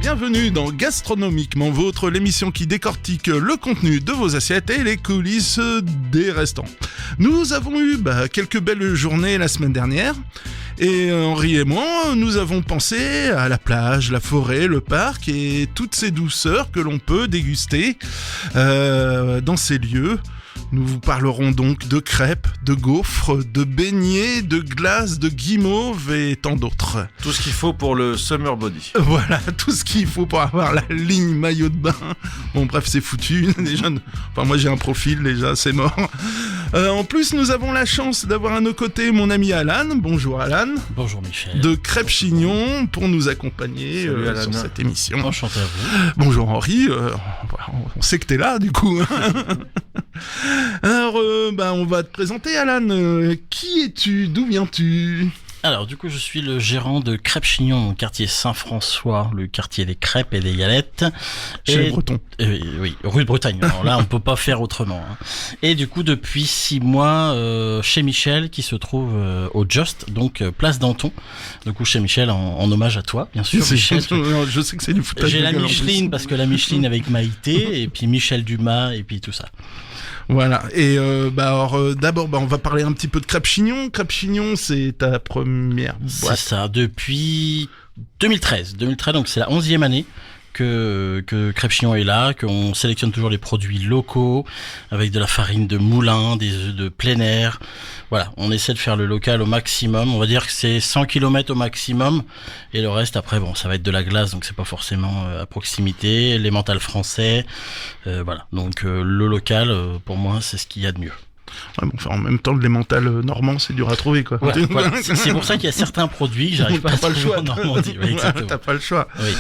bienvenue dans Gastronomiquement Vôtre, l'émission qui décortique le contenu de vos assiettes et les coulisses des restants. Nous avons eu quelques belles journées la semaine dernière et Henri et moi, nous avons pensé à la plage, la forêt, le parc et toutes ces douceurs que l'on peut déguster dans ces lieux. Nous vous parlerons donc de crêpes, de gaufres, de beignets, de glaces, de guimauves et tant d'autres. Tout ce qu'il faut pour le summer body. Voilà, tout ce qu'il faut pour avoir la ligne maillot de bain. Bon bref, c'est foutu. Déjà, moi j'ai un profil déjà, c'est mort. En plus, nous avons la chance d'avoir à nos côtés mon ami Alan. Bonjour Alan. Bonjour Michel. De Crêpes Chignon pour nous accompagner sur cette émission. Enchanté à vous. Bonjour Henri. On sait que t'es là du coup. Alors, on va te présenter, Alan. Qui es-tu ? D'où viens-tu ? Alors, du coup, je suis le gérant de Crêpes Chignon, au quartier Saint-François, le quartier des crêpes et des galettes. Chez les Bretons. Oui, rue de Bretagne. Alors là, on peut pas faire autrement. Et du coup, depuis 6 mois, chez Michel, qui se trouve au Just, donc place Danton. Du coup, chez Michel, en hommage à toi, bien sûr, Michel. Je sais que c'est du foutage. J'ai la Micheline, parce que la Micheline avec Maïté, et puis Michel Dumas, et puis tout ça. Voilà, et d'abord on va parler un petit peu de Crêpes Chignon. Crêpes Chignon, c'est ta première boîte. C'est ça, depuis 2013, donc c'est la 11e année que Crêpes Chignon est là, qu'on sélectionne toujours les produits locaux, avec de la farine de moulin, des œufs de plein air. Voilà, on essaie de faire le local au maximum. On va dire que c'est 100 km au maximum. Et le reste, après, ça va être de la glace, donc c'est pas forcément à proximité. Les mentales français. Voilà, donc le local, pour moi, c'est ce qu'il y a de mieux. Ouais, en même temps, les mentales normands, c'est dur à trouver, quoi. Ouais, voilà. C'est pour ça qu'il y a certains produits que j'arrive pas à trouver en Normandie. Oui, t'as pas le choix. Oui.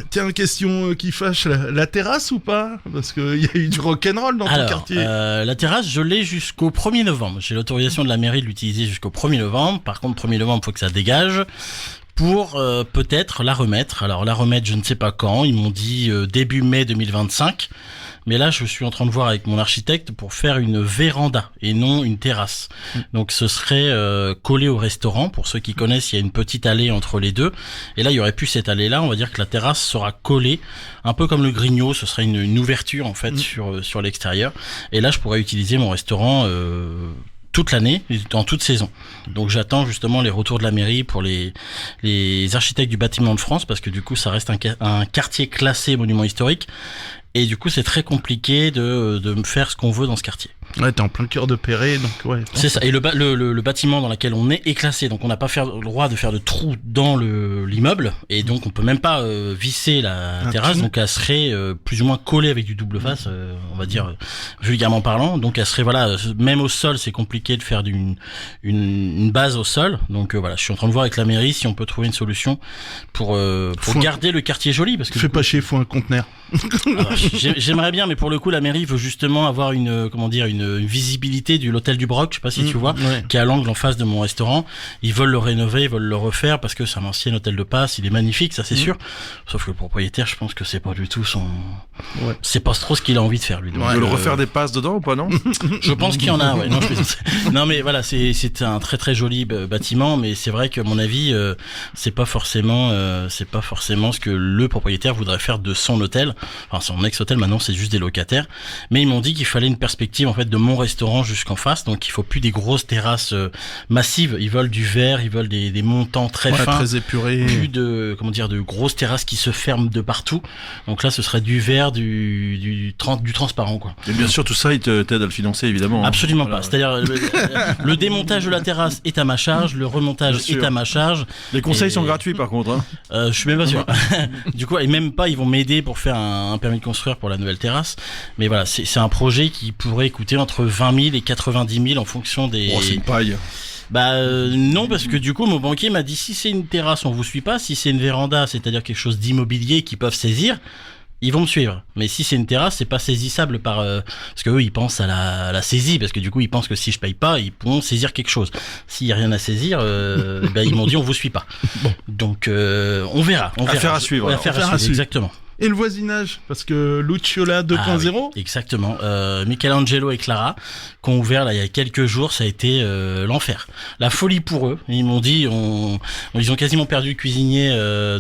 Tiens, question qui fâche, la terrasse ou pas ? Parce qu'il y a eu du rock'n'roll dans ton quartier. La terrasse, je l'ai jusqu'au 1er novembre. J'ai l'autorisation de la mairie de l'utiliser jusqu'au 1er novembre. Par contre, 1er novembre, il faut que ça dégage. Pour peut-être la remettre. Alors la remettre, je ne sais pas quand. Ils m'ont dit début mai 2025. Mais là, je suis en train de voir avec mon architecte pour faire une véranda et non une terrasse. Donc ce serait collé au restaurant. Pour ceux qui connaissent, il y a une petite allée entre les deux. Et là, il y aurait plus cette allée-là. On va dire que la terrasse sera collée, un peu comme le grignot. Ce serait une ouverture en fait sur l'extérieur. Et là, je pourrais utiliser mon restaurant toute l'année, en toute saison. Donc j'attends justement les retours de la mairie pour les architectes du bâtiment de France, parce que du coup ça reste un quartier classé monument historique, et du coup c'est très compliqué de me faire ce qu'on veut dans ce quartier. Ouais, t'es en plein cœur de Perret, donc ouais. C'est ça, et le bâtiment dans lequel on est classé, donc on n'a pas le droit de faire de trous dans l'immeuble, et donc on peut même pas visser la terrasse, donc elle serait plus ou moins collée avec du double face, on va dire vulgairement parlant, donc elle serait, voilà, même au sol c'est compliqué de faire une base au sol, donc voilà, je suis en train de voir avec la mairie si on peut trouver une solution pour garder le quartier joli, parce que fais pas chier, faut un conteneur. Alors, j'aimerais bien, mais pour le coup la mairie veut justement avoir une visibilité de l'hôtel du Broc, je sais pas si tu vois, qui est à l'angle en face de mon restaurant. Ils veulent le rénover, ils veulent le refaire parce que c'est un ancien hôtel de passe, il est magnifique, ça c'est sûr. Sauf que le propriétaire, je pense que c'est pas du tout c'est pas trop ce qu'il a envie de faire lui. Donc, il veut le refaire des passes dedans ou pas, non? Je pense qu'il y en a, ouais. Non, mais voilà, c'est un très très joli bâtiment, mais c'est vrai que à mon avis, c'est pas forcément ce que le propriétaire voudrait faire de son hôtel. Enfin, son ex-hôtel, maintenant c'est juste des locataires. Mais ils m'ont dit qu'il fallait une perspective en fait de mon restaurant jusqu'en face, donc il faut plus des grosses terrasses massives. Ils veulent du verre, ils veulent des montants très fins, très épurés. Plus de de grosses terrasses qui se ferment de partout. Donc là, ce serait du verre, du transparent, quoi. Et bien sûr, tout ça, il t'aide à le financer, évidemment. Absolument pas. C'est-à-dire le démontage de la terrasse est à ma charge, le remontage est à ma charge. Les conseils sont gratuits, par contre. Je suis même pas sûr. Du coup, et même pas, ils vont m'aider pour faire un permis de construire pour la nouvelle terrasse. Mais voilà, c'est un projet qui pourrait coûter entre 20 000 et 90 000 en fonction des... Oh, c'est une paille. Non, parce que du coup mon banquier m'a dit, si c'est une terrasse on vous suit pas, si c'est une véranda, c'est-à-dire quelque chose d'immobilier qu'ils peuvent saisir, ils vont me suivre. Mais si c'est une terrasse, c'est pas saisissable parce que eux ils pensent à la saisie, parce que du coup ils pensent que si je paye pas, ils pourront saisir quelque chose. S'il y a rien à saisir, ils m'ont dit on vous suit pas. Bon. Donc on verra. Affaire à suivre. Affaire à suivre, exactement. Et le voisinage, parce que Lucciola 2.0. Oui, exactement. Michelangelo et Clara qui ont ouvert là il y a quelques jours, ça a été l'enfer. La folie pour eux. Ils m'ont dit, ils ont quasiment perdu le cuisinier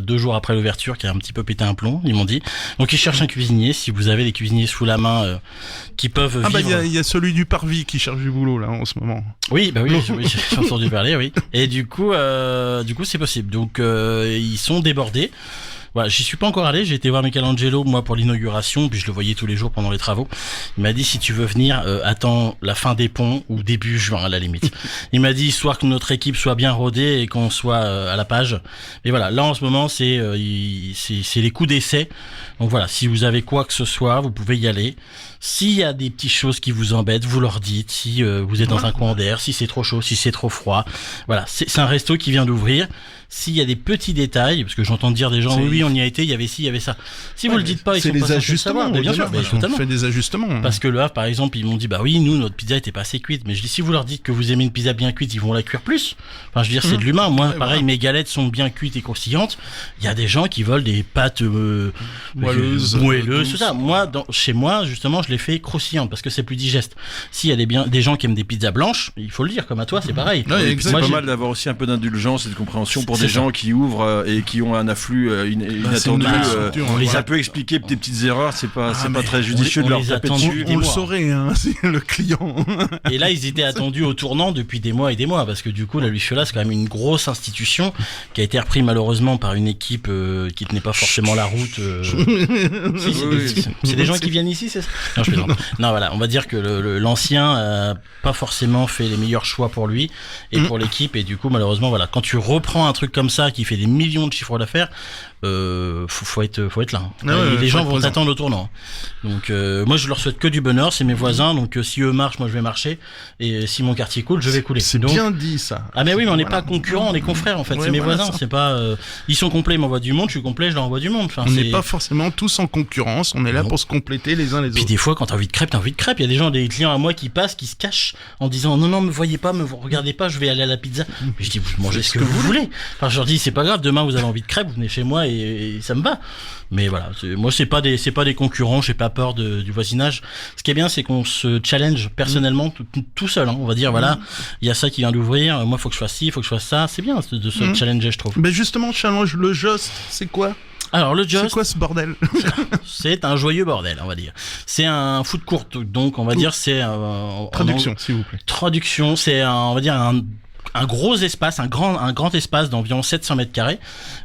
2 jours après l'ouverture, qui a un petit peu pété un plomb. Ils m'ont dit. Donc ils cherchent un cuisinier. Si vous avez des cuisiniers sous la main qui peuvent vivre. Ah bah il y a celui du Parvis qui cherche du boulot là en ce moment. Oui, bah oui, j'ai entendu parler, oui. Et du coup c'est possible. Donc ils sont débordés. Voilà, j'y suis pas encore allé, j'ai été voir Michelangelo moi pour l'inauguration, puis je le voyais tous les jours pendant les travaux. Il m'a dit si tu veux venir, attends la fin des ponts ou début juin à la limite. Il m'a dit histoire que notre équipe soit bien rodée et qu'on soit à la page. Et voilà, là en ce moment c'est les coups d'essai. Donc voilà, si vous avez quoi que ce soit, vous pouvez y aller. S'il y a des petites choses qui vous embêtent, vous leur dites. Si vous êtes dans un coin d'air, si c'est trop chaud, si c'est trop froid. Voilà, c'est un resto qui vient d'ouvrir. S'il y a des petits détails, parce que j'entends dire des gens, oui, on y a été, il y avait ci, il y avait ça. Si vous le dites pas, ils sont pas censés le savoir. Mais bien sûr, mais totalement. On fait des ajustements. Parce que le Havre, par exemple, ils m'ont dit, bah oui, nous, notre pizza était pas assez cuite. Mais je dis, si vous leur dites que vous aimez une pizza bien cuite, ils vont la cuire plus. Enfin, je veux dire, c'est de l'humain. Moi, pareil, mes galettes sont bien cuites et croustillantes. Il y a des gens qui veulent des pâtes moelleuses, tout ça. Moi, chez moi, justement, je les fais croustillantes parce que c'est plus digeste. S'il y a des gens qui aiment des pizzas blanches, il faut le dire, comme à toi, c'est pareil. C'est pas mal d'avoir aussi un peu d'indulgence et de compréhension pour des gens qui ouvrent et qui ont un afflux inattendu. Ça peut expliquer des petites erreurs, c'est pas très judicieux de leur taper dessus. On le saurait, hein, c'est le client. Et là, ils étaient attendus au tournant depuis des mois et des mois, parce que du coup, la Lucciola, c'est quand même une grosse institution qui a été reprise malheureusement par une équipe qui tenait pas forcément la route. C'est des gens qui viennent ici, c'est ça? Non, je plaisante. Non, voilà, on va dire que l'ancien a pas forcément fait les meilleurs choix pour lui et pour l'équipe, et du coup, malheureusement, voilà, quand tu reprends un truc comme ça qui fait des millions de chiffres d'affaires, faut être là. Les gens vont t'attendre au tournant. Donc moi je leur souhaite que du bonheur, c'est mes voisins, donc si eux marchent, moi je vais marcher, et si mon quartier coule, je vais couler. C'est donc, bien dit ça. Ah mais oui, mais on n'est pas concurrents, on est confrères en fait, c'est mes voisins, c'est pas ils sont complets, ils m'envoient du monde, je suis complet, je leur envoie du monde. Enfin, on n'est pas forcément tous en concurrence, on est là pour se compléter les uns les autres. Puis des fois quand t'as envie de crêpes, il y a des gens, des clients à moi qui passent, qui se cachent en disant non me voyez pas, me regardez pas, je vais aller à la pizza. Mais je dis vous mangez ce que vous voulez. Enfin je leur dis c'est pas grave, demain vous avez envie de crêpes, vous venez chez moi et ça me va. Mais voilà, moi c'est pas des concurrents, j'ai pas peur du voisinage. Ce qui est bien, c'est qu'on se challenge personnellement tout seul, hein. On va dire voilà, il y a ça qui vient d'ouvrir, moi faut que je fasse ci, faut que je fasse ça. C'est bien de se challenger, je trouve. Mais justement, challenge le Jost, c'est quoi? Alors le Jost, c'est quoi ce bordel? C'est un joyeux bordel, on va dire. C'est un food court, donc on va dire c'est traduction, s'il vous plaît. Traduction, c'est on va dire un gros espace, un grand espace d'environ 700 mètres carrés,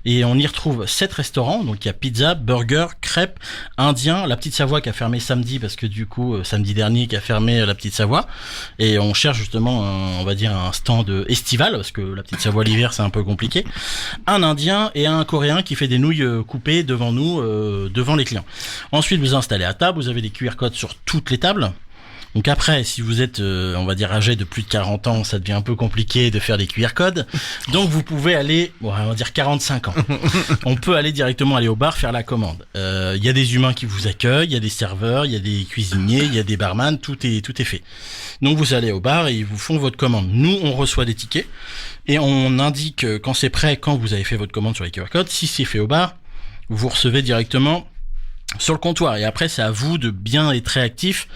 et on y retrouve 7 restaurants. Donc il y a pizza, burger, crêpes, indien, la Petite Savoie qui a fermé samedi parce que du coup samedi dernier qui a fermé la Petite Savoie, et on cherche justement on va dire un stand estival parce que la Petite Savoie l'hiver c'est un peu compliqué. Un indien et un coréen qui fait des nouilles coupées devant nous, devant les clients. Ensuite vous installez à table, vous avez des QR codes sur toutes les tables. Donc après, si vous êtes, on va dire, âgé de plus de 40 ans, ça devient un peu compliqué de faire des QR codes. Donc vous pouvez aller, on va dire 45 ans. On peut aller directement aller au bar, faire la commande. Il y a des humains qui vous accueillent, il y a des serveurs, il y a des cuisiniers, il y a des barman, tout est fait. Donc vous allez au bar et ils vous font votre commande. Nous, on reçoit des tickets et on indique quand c'est prêt, quand vous avez fait votre commande sur les QR codes. Si c'est fait au bar, vous recevez directement sur le comptoir, et après c'est à vous de bien être réactif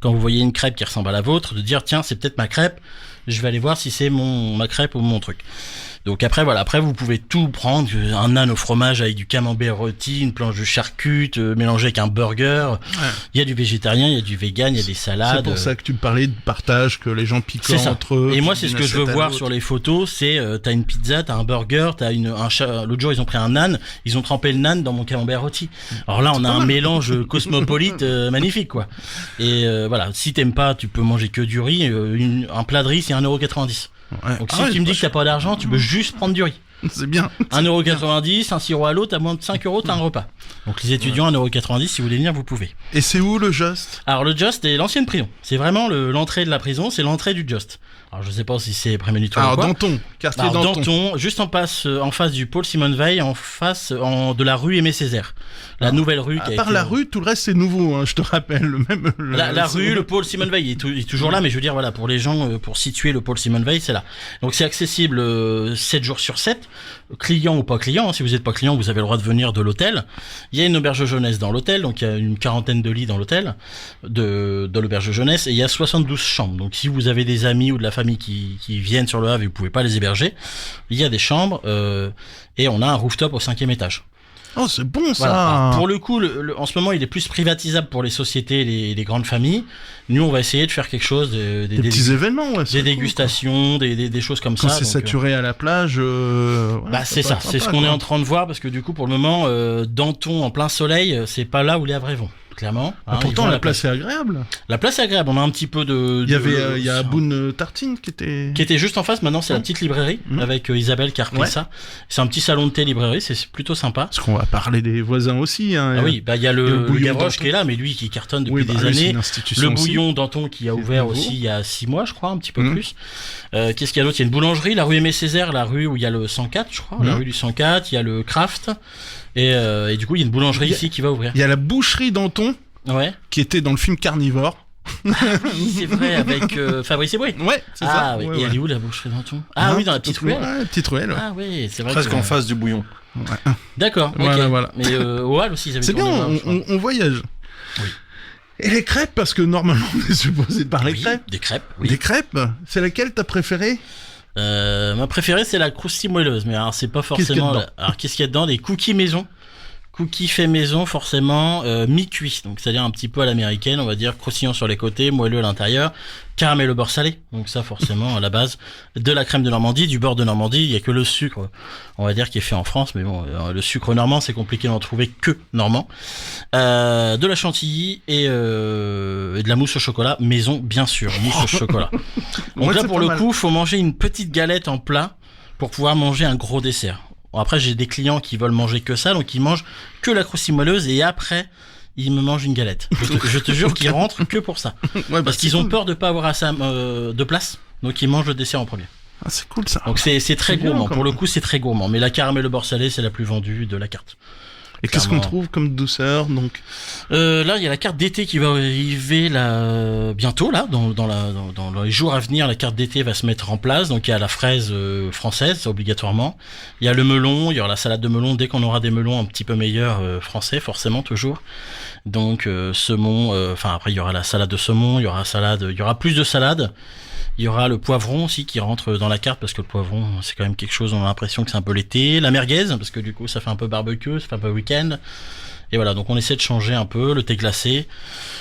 quand vous voyez une crêpe qui ressemble à la vôtre, de dire tiens c'est peut-être ma crêpe, je vais aller voir si c'est ma crêpe ou mon truc. Donc après voilà, après vous pouvez tout prendre, un naan au fromage avec du camembert rôti, une planche de charcute mélangée avec un burger. Ouais. Il y a du végétarien, il y a du vegan, il y a des salades. C'est pour ça que tu me parlais de partage, que les gens piquent entre eux. Et moi c'est ce que je veux voir sur les photos, c'est t'as une pizza, t'as un burger, t'as l'autre jour ils ont pris un naan, ils ont trempé le naan dans mon camembert rôti. Alors là on a un mélange cosmopolite magnifique quoi. Et voilà, si t'aimes pas, tu peux manger que du riz, un plat de riz c'est 1,90€. Ouais. Donc si tu me dis que t'as pas d'argent, tu peux juste prendre du riz. C'est bien. 1,90€, un sirop à l'eau, t'as moins de 5€, t'as un repas. Donc les étudiants, 1,90€, si vous voulez venir, vous pouvez. Et c'est où le Jost? Alors le Jost est l'ancienne prison. C'est vraiment l'entrée de la prison, c'est l'entrée du Jost. Alors je sais pas si c'est prémonitoire ou quoi. Danton, quartier Danton, juste en face du pôle Simone Veil, en face de la rue Aimé Césaire. La nouvelle rue qui a part la rue, tout le reste c'est nouveau, hein, je te rappelle. La rue, le pôle Simone Veil est toujours là, mais je veux dire voilà, pour les gens, pour situer le pôle Simone Veil, c'est là. Donc c'est accessible 7 jours sur 7. êtes client ou pas client. Si vous n'êtes pas client, vous avez le droit de venir de l'hôtel. Il y a une auberge de jeunesse dans l'hôtel, donc il y a une 40aine de lits dans l'hôtel de l'auberge de jeunesse, et il y a 72 chambres. Donc si vous avez des amis ou de la famille qui viennent sur le Havre et vous pouvez pas les héberger, il y a des chambres, et on a un rooftop au 5e étage. Oh, c'est bon ça. Voilà. Pour le coup, en ce moment, il est plus privatisable pour les sociétés, les grandes familles. Nous, on va essayer de faire quelque chose, des petits événements, ouais, des dégustations, cool, des choses comme quand ça. C'est donc, saturé à la plage. C'est ça. C'est ce qu'on est en train de voir, parce que du coup, pour le moment, Danton en plein soleil, c'est pas là où les Havrais vont. Clairement. Pourtant, la place est agréable. La place est agréable. On a un petit peu de. Il y a Boone Tartine qui était juste en face. Maintenant, c'est la petite librairie avec Isabelle qui a repris ça. C'est un petit salon de thé librairie. C'est plutôt sympa. Parce qu'on va parler des voisins aussi. Hein. Ah oui, il y a le Gavroche qui est là, mais lui qui cartonne depuis des années. Le Bouillon Danton qui a ouvert aussi il y a 6 mois, je crois, un petit peu plus. Qu'est-ce qu'il y a d'autre ? Il y a une boulangerie, la rue Aimé Césaire, la rue où il y a le 104, je crois, la rue du 104. Il y a le Craft. Et du coup, il y a une boulangerie ici qui va ouvrir. Il y a la boucherie Danton. Ouais. Qui était dans le film Carnivore. C'est vrai, avec Fabrice Eboué. Ouais, c'est ça. Ah oui. Et elle est où la boucherie Danton ? Ah oui, dans la petite ruelle. Ouais, petite ruelle. Ouais. Ah oui, c'est vrai. Presque en face du Bouillon. Ouais. D'accord. Voilà, voilà. Mais au Hall aussi, ils avaient. C'est bien, on voyage. Oui. Et les crêpes, parce que normalement on est supposé parler crêpes. Des crêpes. Oui. Des crêpes. C'est laquelle t'as préférée ? Ma préférée, c'est la croustille moelleuse. Mais alors, c'est pas forcément. Qu'est-ce qu'il y a dedans ? Des cookies maison. Cookies fait maison, forcément, mi-cuit, donc c'est-à-dire un petit peu à l'américaine, on va dire croustillant sur les côtés, moelleux à l'intérieur, caramel au beurre salé, donc ça forcément à la base, de la crème de Normandie, du beurre de Normandie, il y a que le sucre, on va dire, qui est fait en France, mais bon, le sucre normand, c'est compliqué d'en trouver que normand, de la chantilly et de la mousse au chocolat, maison, bien sûr, mousse au chocolat. Donc là, pour le coup, faut manger une petite galette en plat pour pouvoir manger un gros dessert. Bon, après, j'ai des clients qui veulent manger que ça, donc ils mangent que la croustille moelleuse et après, ils me mangent une galette. Je te jure qu'ils rentrent que pour ça. Ouais, parce qu'ils ont peur de pas avoir assez de place, donc ils mangent le dessert en premier. Ah, c'est cool ça. Donc c'est très gourmand. Pour le coup, c'est très gourmand. Mais la caramel au beurre salé, c'est la plus vendue de la carte. Et qu'est-ce qu'on trouve comme douceur donc là, il y a la carte d'été qui va arriver là bientôt là dans les jours à venir. La carte d'été va se mettre en place. Donc il y a la fraise française obligatoirement. Il y a le melon, il y aura la salade de melon dès qu'on aura des melons un petit peu meilleurs français forcément toujours. Donc saumon. Enfin après il y aura la salade de saumon, il y aura plus de salades. Il y aura le poivron aussi qui rentre dans la carte parce que le poivron c'est quand même quelque chose, on a l'impression que c'est un peu l'été. La merguez parce que du coup ça fait un peu barbecue, ça fait un peu week-end. Et voilà, donc on essaie de changer un peu le thé glacé,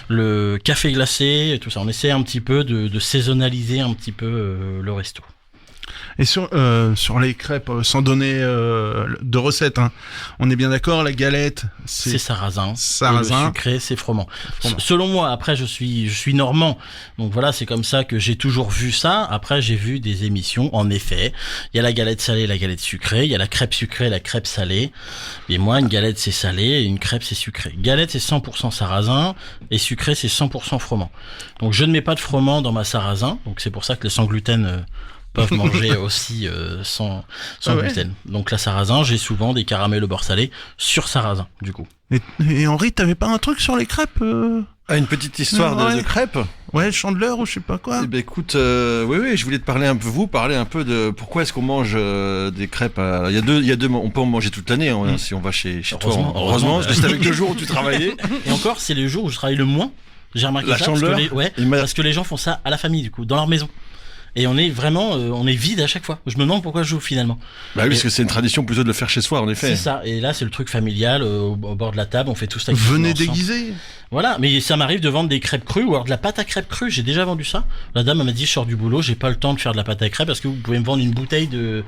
le café glacé, et tout ça. On essaie un petit peu de saisonnaliser un petit peu le resto. Et sur les crêpes, sans donner de recettes, hein, on est bien d'accord, la galette, c'est sarrasin. Et le sucré, c'est froment. Selon moi, après, je suis normand, donc voilà, c'est comme ça que j'ai toujours vu ça. Après, j'ai vu des émissions, en effet, il y a la galette salée, la galette sucrée, il y a la crêpe sucrée, la crêpe salée. Et moi, une galette c'est salé, et une crêpe c'est sucré. Galette c'est 100% sarrasin, et sucré c'est 100% froment. Donc je ne mets pas de froment dans ma sarrasin, donc c'est pour ça que les sans gluten peuvent manger aussi sans gluten. Donc la sarrasin, j'ai souvent des caramels au beurre salé sur sarrasin, du coup. Et Henri, t'avais pas un truc sur les crêpes une petite histoire de crêpes. Ouais, Chandeleur ou je sais pas quoi. Eh ben écoute, oui, je voulais te parler un peu de pourquoi est-ce qu'on mange des crêpes. Il y a deux, on peut en manger toute l'année si on va chez toi. Heureusement, je savais que le jour où tu travaillais. Et encore, c'est le jour où je travaille le moins. J'ai remarqué la ça Chandeleur. Parce que les gens font ça à la famille, du coup, dans leur maison. Et on est vraiment, on est vide à chaque fois. Je me demande pourquoi je joue finalement. Bah oui, parce que c'est une tradition plutôt de le faire chez soi, en effet. C'est ça. Et là, c'est le truc familial, au bord de la table, on fait tout ça. Venez déguiser. Voilà, mais ça m'arrive de vendre des crêpes crues ou alors de la pâte à crêpes crue. J'ai déjà vendu ça. La dame m'a dit, je sors du boulot, j'ai pas le temps de faire de la pâte à crêpes parce que vous pouvez me vendre une bouteille de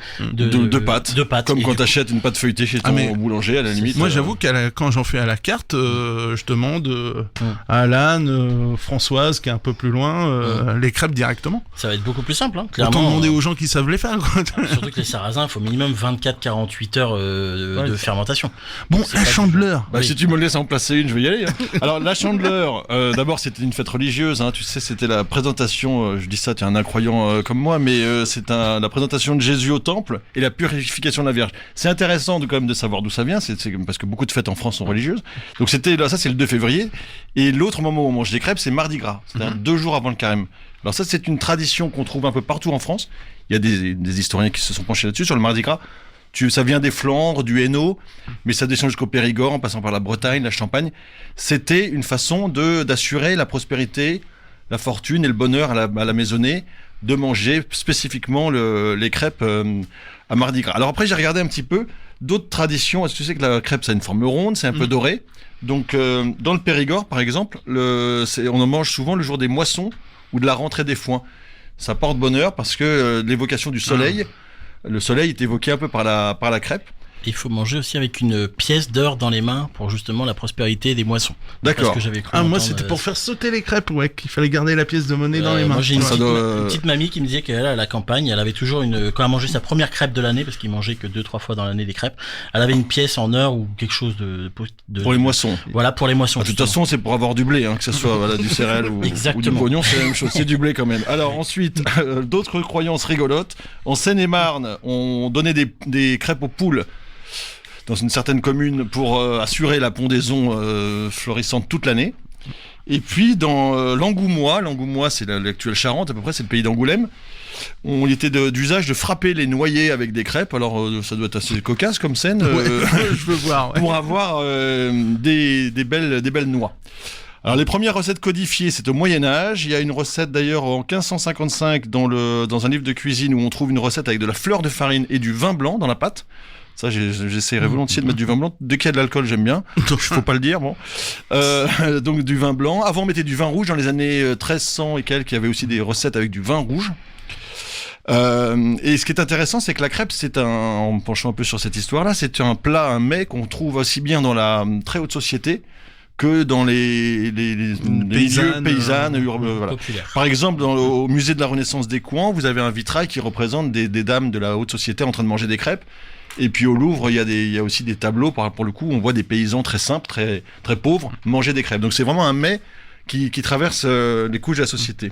pâte. Comme quand t'achètes une pâte feuilletée chez ton boulanger, à la limite. Moi, j'avoue que quand j'en fais à la carte, je demande à Alan, Françoise, qui est un peu plus loin, les crêpes directement. Ça va être beaucoup plus simple, hein, clairement. Autant demander aux gens qui savent les faire, quoi. Surtout que les sarrasins, il faut minimum 24-48 heures de fermentation. Bon, la Chandeleur. Si tu me laisses en placer une, je vais y aller. Alors, la Chandeleur, d'abord, c'était une fête religieuse. Tu sais, c'était la présentation, je dis ça, tu es un incroyant comme moi, mais c'est la présentation de Jésus au temple et la purification de la Vierge. C'est intéressant quand même de savoir d'où ça vient, c'est parce que beaucoup de fêtes en France sont religieuses. Donc, ça, c'est le 2 février. Et l'autre moment où on mange des crêpes, c'est Mardi Gras. C'est-à-dire 2 jours avant le carême. Alors ça, c'est une tradition qu'on trouve un peu partout en France. Il y a des historiens qui se sont penchés là-dessus. Sur le Mardi Gras, Ça vient des Flandres, du Hainaut, mais ça descend jusqu'au Périgord, en passant par la Bretagne, la Champagne. C'était une façon d'assurer la prospérité, la fortune et le bonheur à la maisonnée, de manger spécifiquement les crêpes à Mardi Gras. Alors après, j'ai regardé un petit peu d'autres traditions. Est-ce que tu sais que la crêpe, ça a une forme ronde, c'est un peu doré. Donc, dans le Périgord, par exemple, on en mange souvent le jour des moissons ou de la rentrée des foins. Ça porte bonheur parce que l'évocation du soleil, le soleil est évoqué un peu par la crêpe. Il faut manger aussi avec une pièce d'or dans les mains pour justement la prospérité des moissons. D'accord. Que j'avais cru moi entendre, c'était pour faire sauter les crêpes, ouais, qu'il fallait garder la pièce de monnaie dans les mains. Moi j'ai une Ça petite mamie qui me disait qu'elle à la campagne, elle avait toujours quand elle mangeait sa première crêpe de l'année, parce qu'il mangeait que 2-3 fois dans l'année des crêpes, elle avait une pièce en or ou quelque chose de pour les moissons. Voilà, pour les moissons. De toute façon, c'est pour avoir du blé, que ce soit du céréal ou du pognon, c'est la même chose. C'est du blé quand même. Alors ensuite, d'autres croyances rigolotes. En Seine-et-Marne, on donnait des crêpes aux poules dans une certaine commune pour assurer la pondaison florissante toute l'année. Et puis dans l'Angoumois c'est l'actuelle Charente, à peu près, c'est le pays d'Angoulême, il était d'usage de frapper les noyers avec des crêpes. Alors ça doit être assez cocasse comme scène, je veux voir, pour avoir des belles noix. Alors les premières recettes codifiées, c'est au Moyen-Âge. Il y a une recette d'ailleurs en 1555 dans un livre de cuisine où on trouve une recette avec de la fleur de farine et du vin blanc dans la pâte. Ça, j'essaierai volontiers de mettre du vin blanc. Dès qu'il y a de l'alcool, j'aime bien. Faut pas le dire, bon. Donc du vin blanc. Avant, on mettait du vin rouge. Dans les années 1300 et quelques, il y avait aussi des recettes avec du vin rouge. Et ce qui est intéressant, c'est que la crêpe, en me penchant un peu sur cette histoire-là, c'est un mets qu'on trouve aussi bien dans la très haute société que dans les milieux paysannes voilà. Par exemple, au musée de la Renaissance des Couans, vous avez un vitrail qui représente des dames de la haute société en train de manger des crêpes. Et puis au Louvre, il y a aussi des tableaux, pour le coup, où on voit des paysans très simples, très, très pauvres, manger des crêpes. Donc c'est vraiment un mets qui traverse les couches de la société.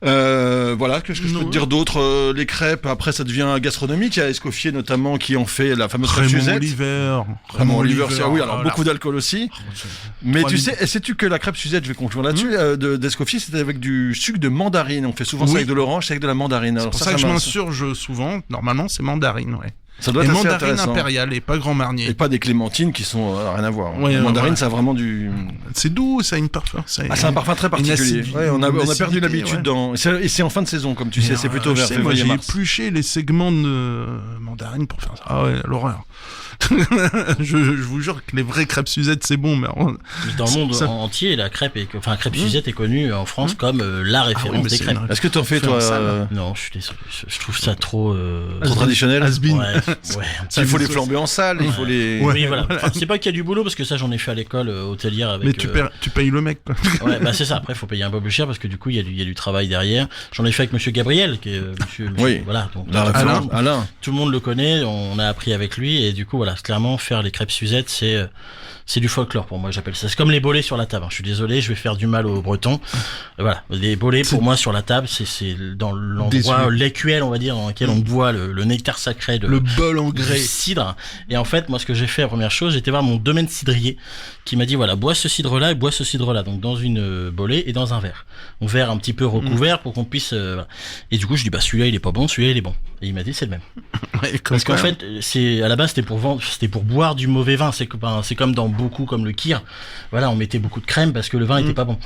Voilà, qu'est-ce que je peux te dire d'autre? Les crêpes, après ça devient gastronomique. Il y a Escoffier notamment qui en fait la fameuse crêpe Suzette. Raymond Oliver, oui, alors beaucoup d'alcool aussi. Mais sais-tu que la crêpe Suzette, je vais conclure là-dessus, d'Escoffier, c'était avec du sucre de mandarine. On fait souvent ça avec de l'orange, c'est avec de la mandarine. C'est alors pour ça que je m'insurge souvent. Normalement, c'est mandarine, ouais. Ça doit être assez mandarine intéressant. impériale et pas Grand Marnier. Et pas des clémentines qui sont rien à voir. Ouais, la mandarine, voilà. ça a vraiment du. C'est doux, ça a une parfum. C'est un parfum très particulier. On a perdu l'habitude ouais. Et c'est en fin de saison, comme tu sais, c'est plutôt vers moi, j'ai février-mars. épluché les segments de mandarine pour faire ça. Ah ouais, l'horreur. je vous jure que les vraies crêpes Suzette, c'est bon, mais dans le monde entier, la crêpe Suzette est connue en France comme la référence des crêpes. Est-ce que t'en fais, toi Non, je suis désolé. Je trouve ça trop traditionnel. Ouais. Il faut les flamber en salle, il faut les. Oui, voilà. Enfin, c'est pas qu'il y a du boulot parce que ça, j'en ai fait à l'école hôtelière avec. Mais tu payes le mec, quoi. Ouais, bah c'est ça. Après, il faut payer un peu plus cher parce que du coup, il y a du travail derrière. J'en ai fait avec Monsieur Gabriel, qui est monsieur. Oui. Voilà. Donc, Alain. Tout le monde le connaît. On a appris avec lui et du coup, voilà. Clairement, faire les crêpes Suzette, c'est du folklore pour moi, j'appelle ça. C'est comme les bolets sur la table. Je suis désolé, je vais faire du mal aux Bretons. Voilà, les bolets pour moi sur la table, c'est dans l'endroit l'écuelle, on va dire, dans lequel on boit le nectar sacré de le bol en grès, cidre. Et en fait, moi, ce que j'ai fait, la première chose, j'étais voir mon domaine cidrier qui m'a dit voilà, bois ce cidre-là et bois ce cidre-là, donc dans une bolée et dans un verre. Un verre un petit peu recouvert pour qu'on puisse. Voilà. Et du coup, je dis celui-là il est pas bon, celui-là il est bon. Et il m'a dit c'est le même. Ouais, parce qu'en fait, à la base c'était pour boire du mauvais vin. C'est comme dans beaucoup comme le kir. Voilà, on mettait beaucoup de crème parce que le vin était pas bon.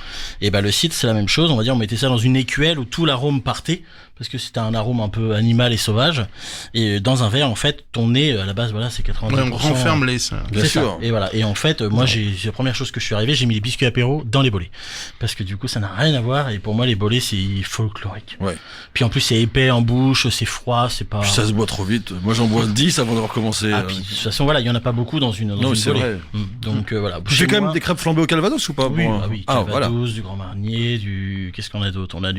Et le cidre c'est la même chose. On va dire on mettait ça dans une écuelle où tout l'arôme partait parce que c'était un arôme un peu animal et sauvage. Et dans un verre en fait, ton nez à la base voilà c'est 90%. Ouais, on renferme les ça. Bien sûr. Ça. Et voilà. Et en fait, moi c'est la première chose que je suis arrivé, j'ai mis les biscuits apéro dans les bolets parce que du coup ça n'a rien à voir. Et pour moi les bolets c'est folklorique. Ouais. Puis en plus c'est épais en bouche, c'est froid, c'est pas. Puis ça se boit trop vite. Moi j'en bois 10 avant d'avoir commencé. Puis, de toute façon voilà, il y en a pas beaucoup dans une non, c'est bolée. vrai. Donc voilà. Tu fais quand même des crêpes flambées au Calvados ou pas? Oui, Calvados, voilà. Du Grand Marnier, qu'est-ce qu'on a d'autre? On a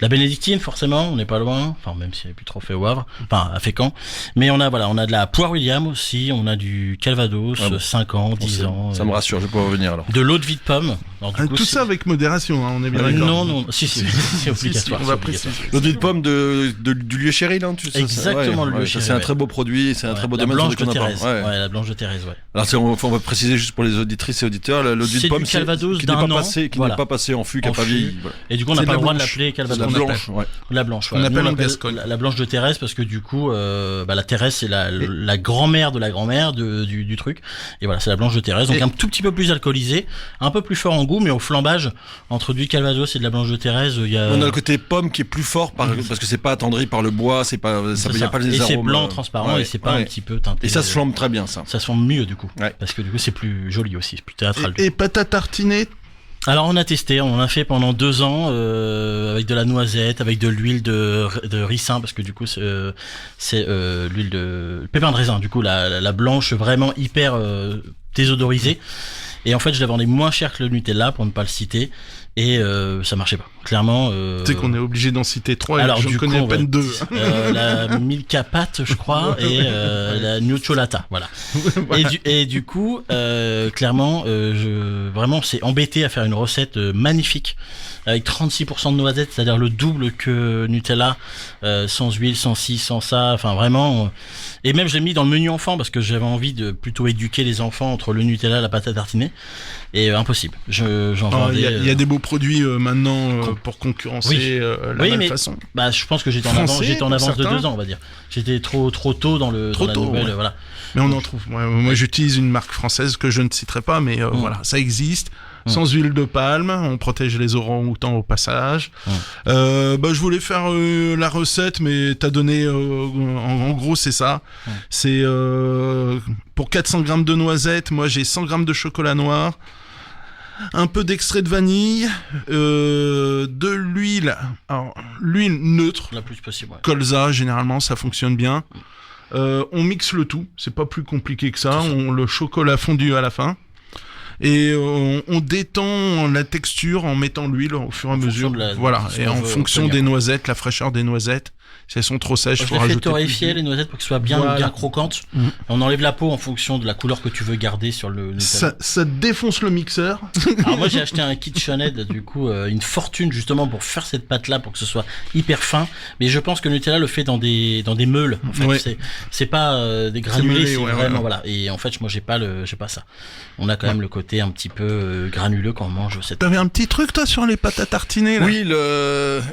la bénédictine forcément, on n'est pas loin. Enfin même s'il n'y a plus trop fait au Havre, enfin à Fécamp. Mais on a de la poire William aussi, on a du Calvados, 5 ans, 10 ans. Ça me rassure, je vais pouvoir revenir alors. De l'eau de vie de pomme. Alors, du coup, tout ça avec modération, on est bien d'accord. Non, si, c'est obligatoire. On va préciser. L'eau de vie de pomme du lieu chéri, là, tu sais. Exactement, le lieu chéri. C'est un très beau produit, c'est un très beau domaine. La blanche de Thérèse. La blanche de Thérèse, ouais. Alors on va préciser préciser juste pour les auditrices et auditeurs, l'eau C'est d'une pomme, du Calvados qui d'un n'est pas an, passé, qui voilà. n'est pas passé en fût, qui En n'a pas fût. vieilli. Voilà. Et du coup, on n'a C'est pas de le la droit de blanche. l'appeler C'est Calvados. la blanche, ouais. La blanche, On voilà. appelle Nous, en Gascogne. la blanche de Thérèse parce que du coup, la Thérèse c'est la grand-mère de la grand-mère du truc. Et voilà, c'est la blanche de Thérèse. Donc un tout petit peu plus alcoolisé, un peu plus fort en goût, mais au flambage entre du Calvados et de la blanche de Thérèse, il y a. On a le côté pomme qui est plus fort parce que c'est pas attendri par le bois, c'est pas, C'est il y a ça. pas les et arômes. c'est blanc transparent et c'est pas un petit peu teinté. Et ça se flambe très bien, ça. Ça se flambe mieux du coup. Ouais. Parce que du coup c'est plus joli aussi, c'est plus théâtral. Et pâte à tartiner. Alors on a testé, on en a fait pendant 2 ans avec de la noisette, avec de l'huile de ricin parce que du coup c'est l'huile de pépin de raisin. Du coup la blanche vraiment hyper désodorisée. Et en fait je la vendais moins cher que le Nutella pour ne pas le citer. Et ça marchait pas. Clairement. Tu sais qu'on est obligé d'en citer 3 et Alors, j'en du connais coup, à peine 2. La Milka Pat, je crois, et la Nucciolata, voilà. Voilà. Et du coup, clairement, vraiment, c'est embêté à faire une recette magnifique avec 36% de noisettes, c'est-à-dire le double que Nutella, sans huile, sans ci, sans ça, enfin vraiment. Et même je l'ai mis dans le menu enfant parce que j'avais envie de plutôt éduquer les enfants entre le Nutella et la pâte à tartiner. Et impossible. J'en vendais. Il y a des beaux produits maintenant pour concurrencer la malfaçon. Bah, je pense que j'étais en Français, avance de certains. 2 ans, on va dire. J'étais trop tôt dans la nouvelle, ouais. voilà. Mais on en trouve. Moi, j'utilise une marque française que je ne citerai pas, mais voilà, ça existe. Sans huile de palme, on protège les orang-outans au passage. Je voulais faire la recette, mais t'as donné, en gros, c'est ça. C'est pour 400 grammes de noisettes, moi j'ai 100 grammes de chocolat noir, un peu d'extrait de vanille, de l'huile, alors l'huile neutre, La plus possible, ouais. colza généralement, ça fonctionne bien. On mixe le tout, c'est pas plus compliqué que ça. Le chocolat fondu à la fin. Et on détend la texture en mettant l'huile au fur et à mesure. Voilà. Et en fonction des noisettes, la fraîcheur des noisettes. Si elles sont trop sèches, il faut je rajouter. fais torréfier les noisettes pour qu'elles soient bien croquantes. On enlève la peau en fonction de la couleur que tu veux garder sur le Nutella. Ça défonce le mixeur. Alors moi j'ai acheté un KitchenAid, du coup une fortune justement pour faire cette pâte là pour que ce soit hyper fin. Mais je pense que Nutella le fait dans des meules. En fait, Ouais. c'est pas des granulés, meulé, c'est ouais, vraiment ouais. voilà. Et en fait moi j'ai pas ça. On a quand même le côté un petit peu granuleux quand on mange cette. T'avais un petit truc toi sur les pâtes à tartiner là. Oui,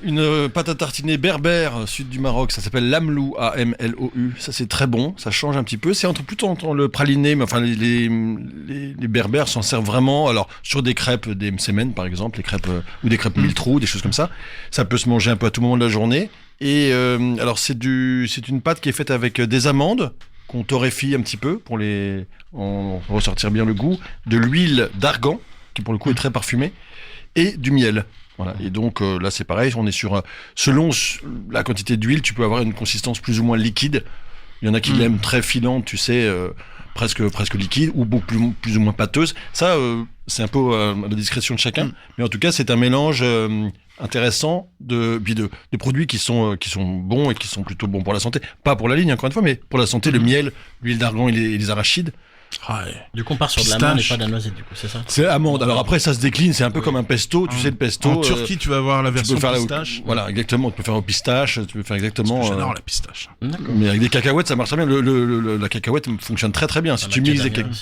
une pâte à tartiner berbère, sud du Maroc, ça s'appelle l'amlou, A-M-L-O-U. Ça c'est très bon, ça change un petit peu. C'est plutôt entre le praliné, mais enfin les berbères s'en servent vraiment. Alors sur des crêpes, des msemen par exemple, les crêpes ou des crêpes mille trous, des choses comme ça. Ça peut se manger un peu à tout moment de la journée. Et alors c'est une pâte qui est faite avec des amandes qu'on torréfie un petit peu pour en ressortir bien le goût, de l'huile d'argan qui pour le coup est très parfumée et du miel. Voilà. Et donc là c'est pareil, on est sur selon la quantité d'huile, tu peux avoir une consistance plus ou moins liquide. Il y en a qui l'aiment très filante, tu sais, presque liquide ou beaucoup plus ou moins pâteuse. Ça c'est un peu à la discrétion de chacun, mais en tout cas c'est un mélange intéressant de produits qui sont bons et qui sont plutôt bons pour la santé, pas pour la ligne encore une fois, mais pour la santé, le miel, l'huile d'argan et les arachides. Du coup on part sur de l'amande et pas de la noisette du coup, c'est ça. C'est amande. Alors après ça se décline, c'est un peu comme un pesto, tu sais le pesto. En Turquie, tu vas avoir la version faire pistache. Voilà, exactement. Tu peux faire au pistache, tu peux faire exactement. J'adore la pistache. Mais avec des cacahuètes, ça marche très bien. La cacahuète fonctionne très très bien. Si tu mixes des cacahuètes.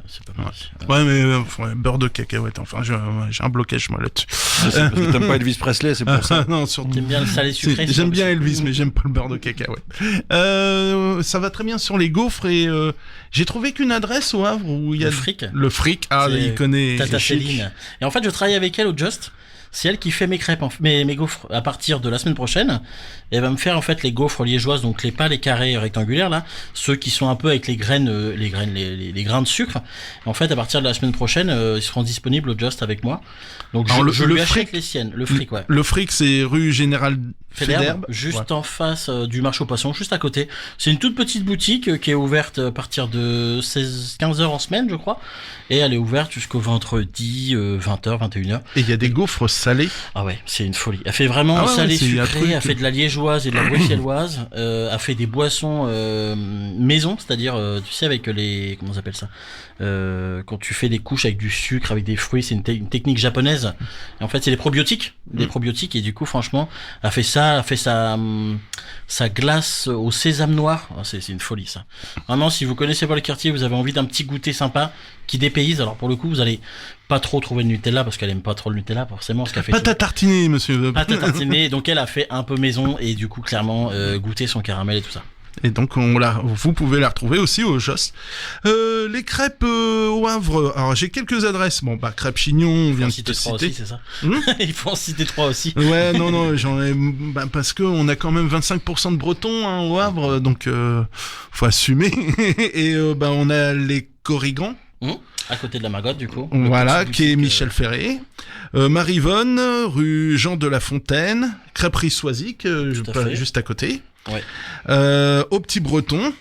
C'est pas mal aussi. Ouais, mais beurre de cacahuète. Enfin, j'ai un blocage moi là-dessus. C'est parce que t'aimes pas Elvis Presley, c'est pour ça. Non, surtout. T'aimes bien le salé sucré. J'aime bien Elvis, mais j'aime pas le beurre de cacahuète. Ça va très bien sur les gaufres et j'ai trouvé qu'une adresse au Havre où il y a Le Fric. Le Fric. Ah, il connaît. Tata chic. Céline. Et en fait, je travaille avec elle au Just. C'est elle qui fait mes crêpes, mes gaufres à partir de la semaine prochaine. Et elle va me faire en fait les gaufres liégeoises, donc pas les carrés rectangulaires là, ceux qui sont un peu avec les grains de sucre. Et en fait, à partir de la semaine prochaine, ils seront disponibles au Just avec moi. Donc alors, je lui le achète Fric, les siennes. Le Fric, ouais. Le Fric, c'est rue Général Féderbe, juste en face du marché aux poissons, juste à côté. C'est une toute petite boutique qui est ouverte à partir de 15 heures en semaine, je crois. Et elle est ouverte jusqu'au vendredi, 20h, 21h. Et il y a des gaufres salées. Ah ouais, c'est une folie. Elle fait vraiment salé sucré, elle fait de la liégeoise et de la bruxelloise, elle fait des boissons maison, c'est-à-dire, tu sais, avec comment on appelle ça, quand tu fais des couches avec du sucre, avec des fruits, c'est une technique japonaise. Et en fait, c'est des probiotiques, et du coup, franchement, elle fait ça là, a fait sa glace au sésame noir. Oh, c'est une folie, ça. Vraiment, si vous connaissez Paul Quartier, vous avez envie d'un petit goûter sympa qui dépayse. Alors, pour le coup, vous allez pas trop trouver le Nutella parce qu'elle aime pas trop le Nutella, forcément. Pâte à tartiner, monsieur. Pâte à tartiner. Donc, elle a fait un peu maison et du coup, clairement, goûter son caramel et tout ça. Et donc vous pouvez la retrouver aussi au Joss. Les crêpes au Havre. Alors j'ai quelques adresses. Bon crêpes Chignon, on vient de te citer. Aussi, c'est ça. Il faut en citer 3 aussi. Ouais, non, j'en ai parce que on a quand même 25% de Bretons au Havre, donc faut assumer. Et on a les Corrigans. À côté de la Magotte, du coup. Voilà, qui est Michel Ferré. Marivonne, rue Jean de la Fontaine. Crêperie Soisic, juste à côté. Ouais. Au Petit Breton.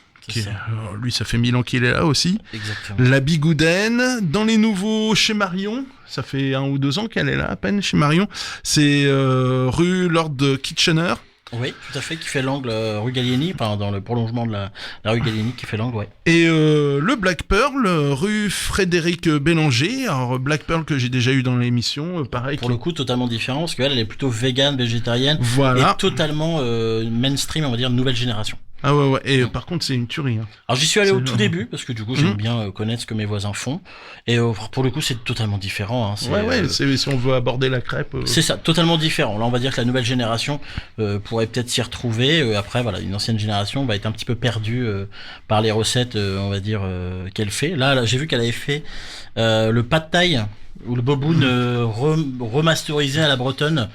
Lui, ça fait 1000 ans qu'il est là aussi. Exactement. La Bigoudaine. Dans les nouveaux, chez Marion. Ça fait 1 ou 2 ans qu'elle est là, à peine, chez Marion. C'est rue Lord Kitchener. Oui, tout à fait, qui fait l'angle rue Gallieni, enfin dans le prolongement de la rue Gallieni, qui fait l'angle, ouais. Et le Black Pearl, rue Frédéric Bélanger. Alors Black Pearl que j'ai déjà eu dans l'émission, pareil. Pour le coup, totalement différent, parce qu'elle est plutôt végane, végétarienne, voilà. Et totalement mainstream, on va dire, nouvelle génération. Ah ouais. Et par contre, c'est une tuerie. Hein. Alors j'y suis allé au tout début parce que du coup j'aime bien connaître ce que mes voisins font. Et pour le coup c'est totalement différent. Hein. C'est si on veut aborder la crêpe. C'est ça, totalement différent. Là on va dire que la nouvelle génération pourrait peut-être s'y retrouver. Après voilà, une ancienne génération va être un petit peu perdue par les recettes, on va dire qu'elle fait. Là j'ai vu qu'elle avait fait le pad thai ou le boboon remasterisé à la bretonne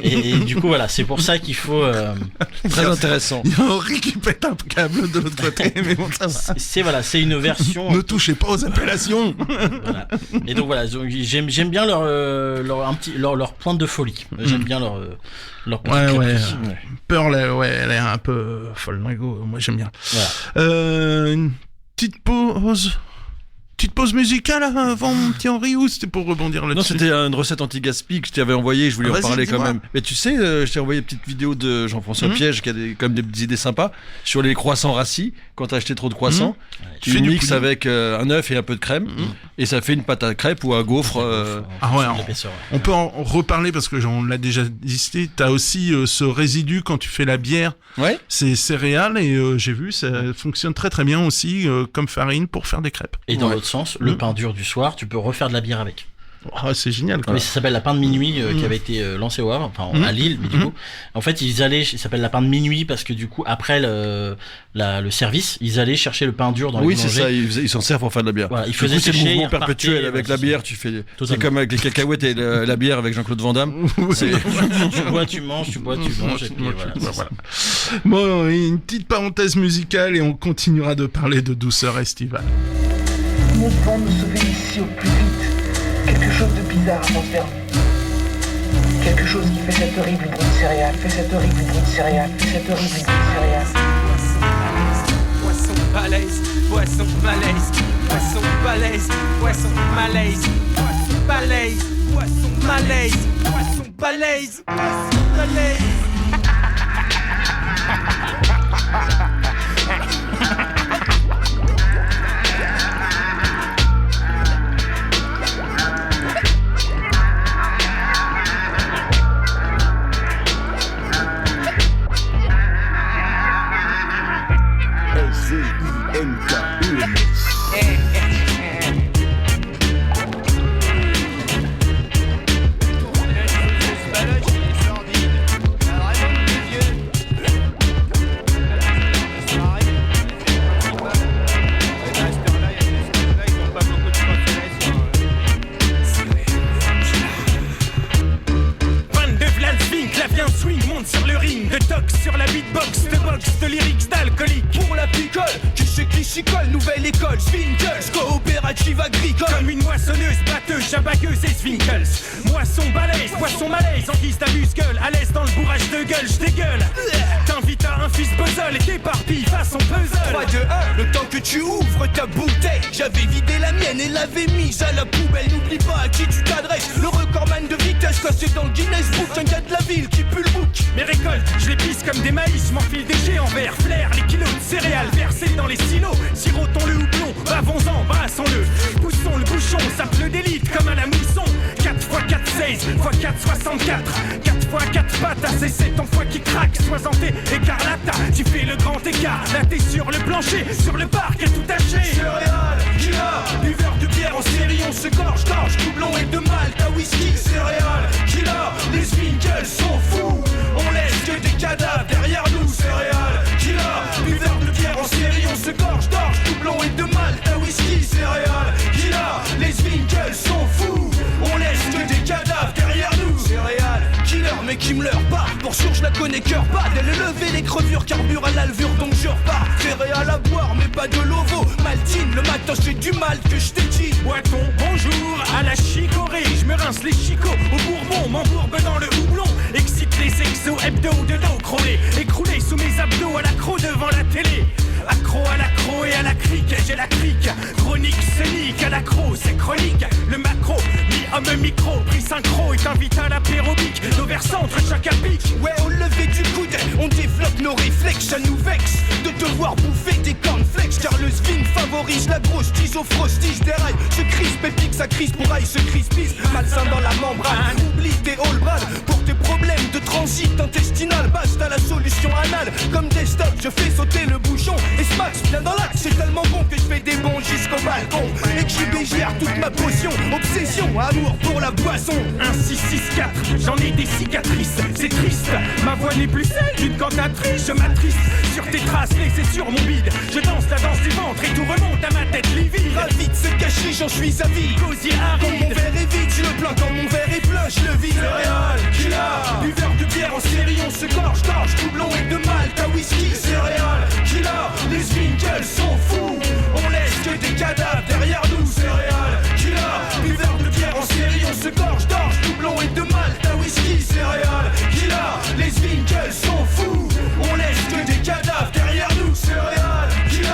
et du coup voilà, c'est pour ça qu'il faut très intéressant. Il y a Henri qui pète un câble de l'autre côté, mais bon ça va. C'est une version. Ne touchez pas aux appellations. Voilà. Et donc voilà, j'aime bien leur pointe de folie. J'aime bien leur petite ouais. Pearl, elle est un peu folle. Moi j'aime bien. Voilà. Une petite pause musicale avant mon petit Henri, ou c'était pour rebondir là-dessus? Non, c'était une recette anti-gaspi que je t'avais envoyée, je voulais en parler quand même. Mais tu sais, je t'ai envoyé une petite vidéo de Jean-François Piège qui a quand même des idées sympas sur les croissants rassis. Quand t'as acheté trop de croissants, tu mixes avec un œuf et un peu de crème et ça fait une pâte à crêpes ou à gaufre. On peut en reparler parce que on l'a déjà dit. T'as aussi ce résidu quand tu fais la bière. Ouais. C'est céréales et j'ai vu, ça fonctionne très très bien aussi comme farine pour faire des crêpes. Et dans l'autre sens, le pain dur du soir, tu peux refaire de la bière avec. Oh, c'est génial quoi. Mais ça s'appelle la pain de minuit qui avait été lancé au Havre, enfin à Lille, mais du coup, en fait, ça s'appelle la pain de minuit parce que du coup, après le service, ils allaient chercher le pain dur dans les boulangeries. Oui, c'est ça, ils s'en servent pour faire de la bière. Voilà, ils faisaient c'est le mouvement sécher, perpétuel avec la bière, tu fais. C'est comme avec les cacahuètes et la bière avec Jean-Claude Van Damme. Tu bois, tu manges, et puis voilà. Bon, une petite parenthèse musicale et on continuera de parler de douceur estivale. Nous devons nous sauver ici au plus vite. Quelque chose de bizarre a transperdu. Quelque chose qui fait cet horrible bruit de céréales, fait cet horrible bruit de céréales, fait cet horrible bruit de céréales. Poisson balèze, poisson balèze, poisson balèze, poisson malaise, poisson balèze, poisson malaise, poisson balèze, poisson balèze. Sur le ring, de tox sur la beatbox, de box, de lyrics d'alcoolique. Pour la picole, qui c'est qui s'y colle, nouvelle école, Swinkles, coopérative agricole. Comme une moissonneuse, batteuse, chabagueuse et Swinkles. Moisson balèze, poisson malaise, en guise d'amuse-gueule, à l'aise dans le bourrage de gueule, j'dégueule. T'invites à un fils puzzle et t'éparpilles façon puzzle. 3, 2, 1, le temps que tu ouvres ta bouteille. J'avais vidé la mienne et l'avais mise à la poubelle. N'oublie pas à qui tu t'adresses, le recordman de vitesse, classé dans le Guinness Book. Un gars de la ville qui pue le bouc. Mes récoltes, je les pisse comme des maïs, m'enfile des géants verts, flair, les kilos de céréales versés dans les silos. Sirotons le houblon, bavons-en, brassons-le. Poussons le bouchon, sape le d'élite comme à la mousson. 4 x 4, 16, x 4, 64. 4 x 4 pattes, c'est ton foie qui craque. Sois hanté, écarlata, tu fais le grand écart. Là t'es sur le plancher, sur le parc et tout haché. Céréales, killer, buveur de bière en série. On se gorge, doublon et de malt à whisky. Céréales, killer, les Winkles sont fous. On laisse que des cadavres derrière nous. Céréales, killer, buveur de bière en série. On se gorge, doublon et de malt à whisky. Céréales, killer, les Winkles sont fous. On laisse que des cadavres derrière nous. Céréales, killer, mais qui me leurre pas. Pour sûr, je la connais cœur pas. Dès le lever, les crevures carburent à l'alvure, donc je repars. Céréales à boire, mais pas de l'ovo. Maltine, le matin, c'est du mal que je t'ai dit. Boiton, bonjour, à la chicorée. Je me rince les chicots au bourbon, m'embourbe dans le houblon. Excite les exos, hebdo de dos crôlé. Écroulé sous mes abdos à l'accro devant la télé. Accro à l'accro et à la crique, j'ai la crique. Chronique sonique, à l'accro, c'est chronique. Le macro, mi-homme micro, pris synchro, et t'invite à l'apérobique. L'overcentre, chaque à pic. Ouais, au lever du coude, on développe nos réflexes. Ça nous vexe de devoir bouffer des cornflakes. Car le swing favorise la grosse tige au frostige. Des rails se crispe et pique, sa crise pour aille se crispise. Malsain dans la membrane, oublie tes all brad. Pour tes problèmes de transit intestinal, basta la solution anale. Comme des stops, je fais sauter le bouchon. Et Smax vient dans l'axe, c'est tellement bon que je fais des bons jusqu'au balcon. Et que j'y bégère toute ma potion. Obsession, amour pour la boisson. 1, 6, 6, 4, j'en ai des cicatrices. C'est triste, ma voix n'est plus celle d'une cantatrice. Je m'attriste sur tes traces laissées sur mon bide. Je danse la danse du ventre et tout remonte à ma tête livide. Ravi de se cacher, j'en suis avis. Gosier aride. Quand mon verre est vide, je le plains. Quand mon verre est plein, je le vide. Céréales, killer, buveur de bière en série. On se gorge, doublon et de malt à whisky. Céréales, killer, les Winkles sont fous. On laisse que des cadavres derrière nous. Céréales, killer, buveur de bière en série. On se gorge, doublon et de malt à whisky. Céréales, killer, les Winkles sont fous. On laisse que des cadavres derrière nous. Céréales, killer.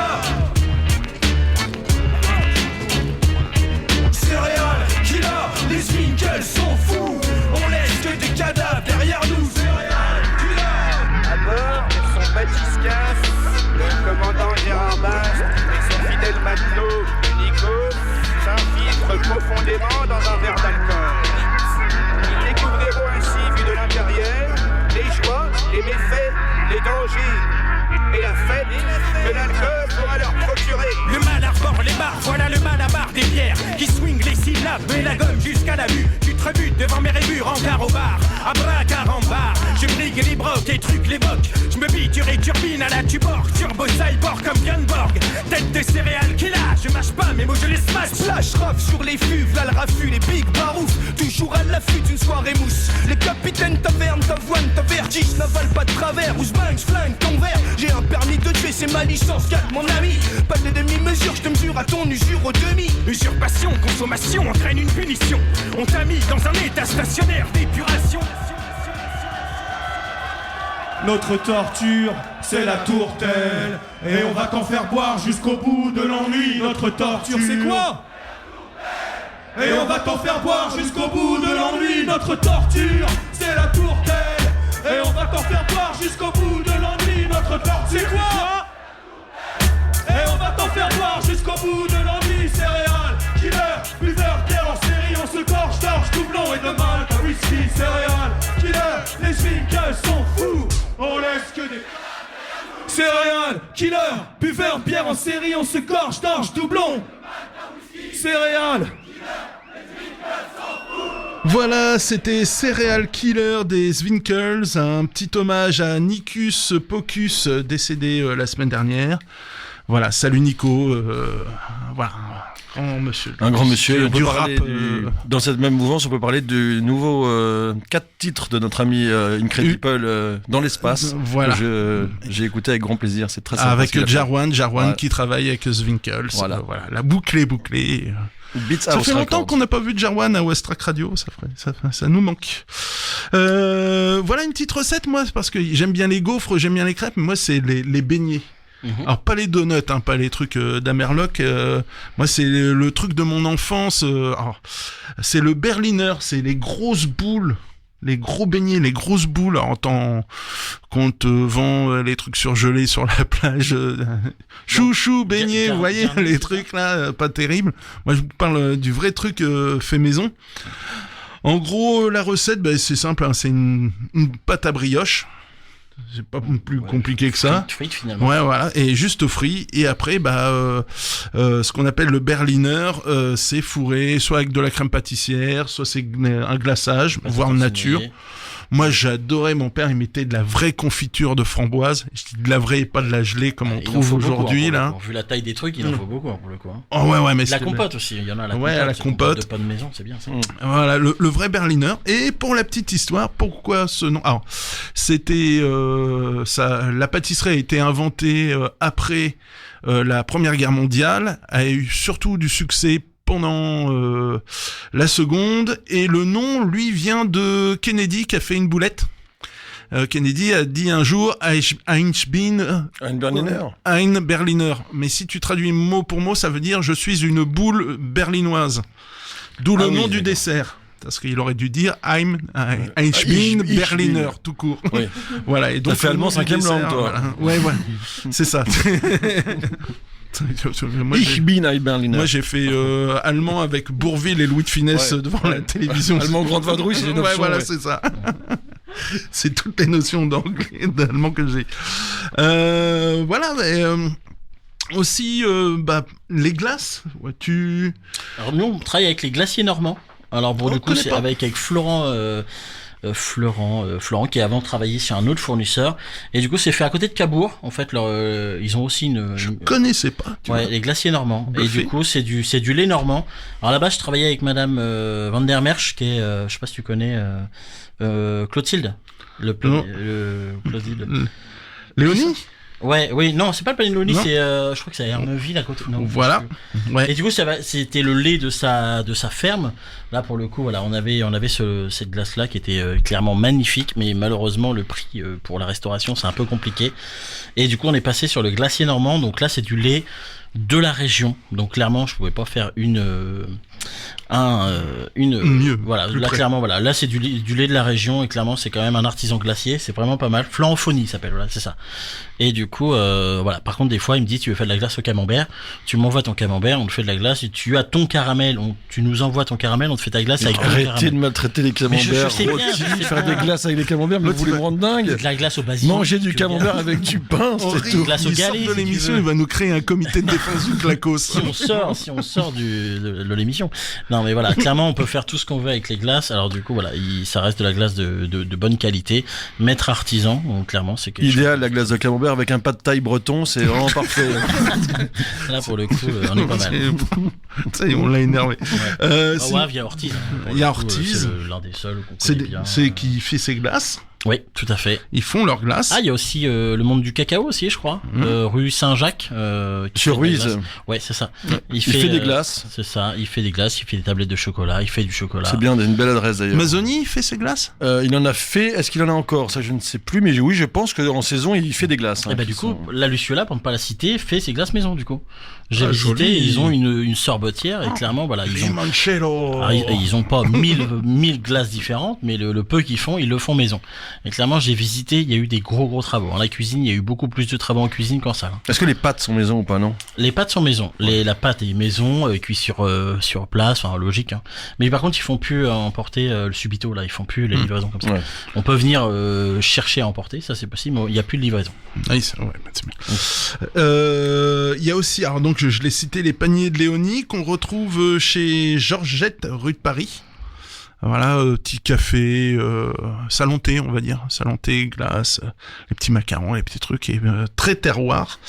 Céréales, killer, les Winkles sont fous. On laisse que des cadavres derrière nous. Céréales, killer. À bord, son bathyscaphe, le commandant Gérard Bast et son fidèle matelot Nico s'infiltrent profondément dans un verre d'alcool. Ils découvriront ainsi, vu de l'intérieur, les joies, les méfaits, les dangers et la fête que l'alcool pourra leur procurer. Le mal arbore les barres, voilà le mal à barre des bières qui swing les syllabes et la gomme jusqu'à la vue. Tu te rebutes devant mes rébures en car au bar, à bras carambar. Je brigue les brocs et trucs les bocs. Je me biture et turbine à la tuborg, turbo cyborg comme Gunborg. Tête de céréales qui là, je mâche pas mes mots, je les smash. Splash rough sur les fuves, là le raffut, les big barouf. Toujours à l'affût d'une soirée mousse. Les capitaines taverne, t'avoine, ta vertige, n'avale pas de travers. Ou j'bang, j'flingue ton verre. J'ai un permis de tuer, c'est ma licence 4 mon ami. Pas de demi-mesure, je te mesure à ton usure au demi. Usurpation, consommation entraîne une punition. On t'a mis dans un état stationnaire d'épuration. Notre torture, c'est la tourtelle. Et on va t'en faire boire jusqu'au bout de l'ennui. Notre torture, c'est quoi? Et on va t'en faire boire jusqu'au bout de l'ennui. Notre torture, c'est la tourtelle. Et on va t'en faire boire jusqu'au bout de l'ennui. Notre torture, c'est quoi? Et on va t'en faire boire jusqu'au bout de l'ennui. Céréales, killer, buveur, bière en série. On se gorge, doublon et de malt à whisky. Céréales, killer, les Winkles sont fous. On laisse que des... Céréales, killer, buveur, bière en série. On se gorge, doublon. Céréales. Voilà, c'était Serial Killer des Zwinkels, un petit hommage à Nicus Pocus, décédé la semaine dernière. Voilà, salut Nico, voilà, un grand monsieur Du rap. rap. Dans cette même mouvance, on peut parler du nouveau 4 titres de notre ami Incredible dans l'espace. Voilà. J'ai écouté avec grand plaisir, c'est très sympa. Avec Jarwan Ouais. qui travaille avec Zwinkels. Voilà. Voilà, la boucle est bouclée. Beats Ça House fait longtemps Records. qu'on n'a pas vu de Jarwan à West Track Radio, ça nous manque. Voilà une petite recette, moi, parce que j'aime bien les gaufres, j'aime bien les crêpes, mais moi c'est les beignets. Alors pas les donuts, hein, pas les trucs d'Amerloc. Moi c'est le truc de mon enfance. Alors, c'est le Berliner, c'est les grosses boules. Les gros beignets, les grosses boules, qu'on te vend les trucs surgelés sur la plage, chouchou, beignets, vous voyez, les trucs là, pas terribles. Moi je vous parle du vrai truc fait maison. En gros, la recette, c'est simple, hein, c'est une pâte à brioche. C'est pas plus compliqué que ça. Frites, finalement. Ouais, voilà, et juste frit. Et après, ce qu'on appelle le Berliner, c'est fourré soit avec de la crème pâtissière, soit c'est un glaçage, voire nature. Moi, j'adorais. Mon père, il mettait de la vraie confiture de framboise. Je dis de la vraie et pas de la gelée comme on trouve aujourd'hui là. Vu la taille des trucs, il en faut beaucoup pour le coup. Hein. Oh ouais, mais la compote aussi. Il y en a à la compote. Ouais, la compote. De pas de maison, c'est bien ça. Voilà, le vrai Berliner. Et pour la petite histoire, pourquoi ce nom? Alors, c'était la pâtisserie a été inventée après la Première Guerre mondiale, a eu surtout du succès pendant la seconde, et le nom lui vient de Kennedy qui a fait une boulette. Kennedy a dit un jour ein Berliner, mais si tu traduis mot pour mot, ça veut dire je suis une boule berlinoise, d'où le nom du dessert. Parce qu'il aurait dû dire ein Berliner tout court. Oui. Voilà, et donc t'as fait allemand 5e langue, toi. Voilà. Ouais, c'est ça. Moi j'ai fait allemand avec Bourvil et Louis de Funès devant la télévision. Allemand grande vadrouille, c'est une option. Ouais, voilà, c'est ça. C'est toutes les notions d'anglais, d'allemand que j'ai. Voilà, mais aussi les glaces. Ouais, Alors nous on travaille avec les glaciers normands. Alors pour le coup c'est avec Florent qui avant travaillé chez un autre fournisseur, et du coup c'est fait à côté de Cabourg en fait. Ils ont aussi je connaissais pas, les glaciers normands, et du coup c'est du lait normand. Alors là-bas je travaillais avec madame Van der Merch qui est je sais pas si tu connais Clotilde Clotilde Léonie. Oui, non, c'est pas le Léonie, c'est je crois que c'est Hermeville à côté. Non, voilà. Ouais. Et du coup, c'était le lait de sa ferme. Là, pour le coup, voilà, on avait cette glace-là qui était clairement magnifique, mais malheureusement, le prix pour la restauration, c'est un peu compliqué. Et du coup, on est passé sur le glacier normand. Donc là, c'est du lait de la région. Donc clairement, je pouvais pas faire une mieux. Voilà, là clairement, voilà, là c'est du lait de la région, et clairement c'est quand même un artisan glacier, c'est vraiment pas mal. Florentphonie il s'appelle, voilà, c'est ça. Et du coup, voilà. Par contre, des fois, il me dit, tu veux faire de la glace au camembert, tu m'envoies ton camembert, on te fait de la glace. Et tu as ton caramel, tu nous envoies ton caramel, on te fait ta glace avec ton caramel. Arrêtez de maltraiter les camemberts. Faire des glaces avec les camemberts, mais vous voulez me rendre dingue. De la glace au basilic. Manger du camembert avec du pain, c'est tout. Glace au galet. De l'émission, il va nous créer un comité de défense du clacos. Si on sort de l'émission. Non, mais voilà, clairement, on peut faire tout ce qu'on veut avec les glaces. Alors du coup, voilà, ça reste de la glace de bonne qualité, maître artisan. Donc clairement, c'est quelque idéal, la glace de camembert avec un pas de taille breton, c'est vraiment parfait. Là, pour le coup, on est pas mal. Ça y est, on l'a énervé. Ouais, il y a Ortiz. Il y a Ortiz. C'est l'un des seuls qu'on connaît bien. C'est qui fait ses glaces. Oui, tout à fait. Ils font leurs glaces. Ah, il y a aussi le monde du cacao aussi, je crois. Rue Saint-Jacques. Sur Ruiz. Ouais, c'est ça. Il fait des glaces. C'est ça. Il fait des glaces, il fait des tablettes de chocolat, il fait du chocolat. C'est bien, une belle adresse d'ailleurs. Mazzoni, il fait ses glaces. Il en a fait. Est-ce qu'il en a encore? Ça, je ne sais plus. Mais oui, je pense qu'en saison, il fait des glaces. Et du coup, la Luciola, pour ne pas la citer, fait ses glaces maison, du coup. J'ai visité, ils ont une sorbetière, et clairement, voilà, ils ont pas 1000 glaces différentes, mais le peu qu'ils font, ils le font maison. Et clairement, j'ai visité, il y a eu des gros travaux. En la cuisine, il y a eu beaucoup plus de travaux en cuisine qu'en salle. Est-ce que les pâtes sont maison ou pas, non? Les pâtes sont maison. La pâte est maison, cuite sur place, enfin, logique, hein. Mais par contre, ils font plus emporter le subito, là, ils font plus les livraisons comme ça. Ouais. On peut venir chercher à emporter, ça c'est possible, mais il n'y a plus de livraison. Ah oui, c'est bien. Il y a aussi, alors donc, je l'ai cité, les paniers de Léonie qu'on retrouve chez Georgette, rue de Paris. Voilà, petit café, salon thé, on va dire, salon thé, glace, les petits macarons, les petits trucs, et très terroir.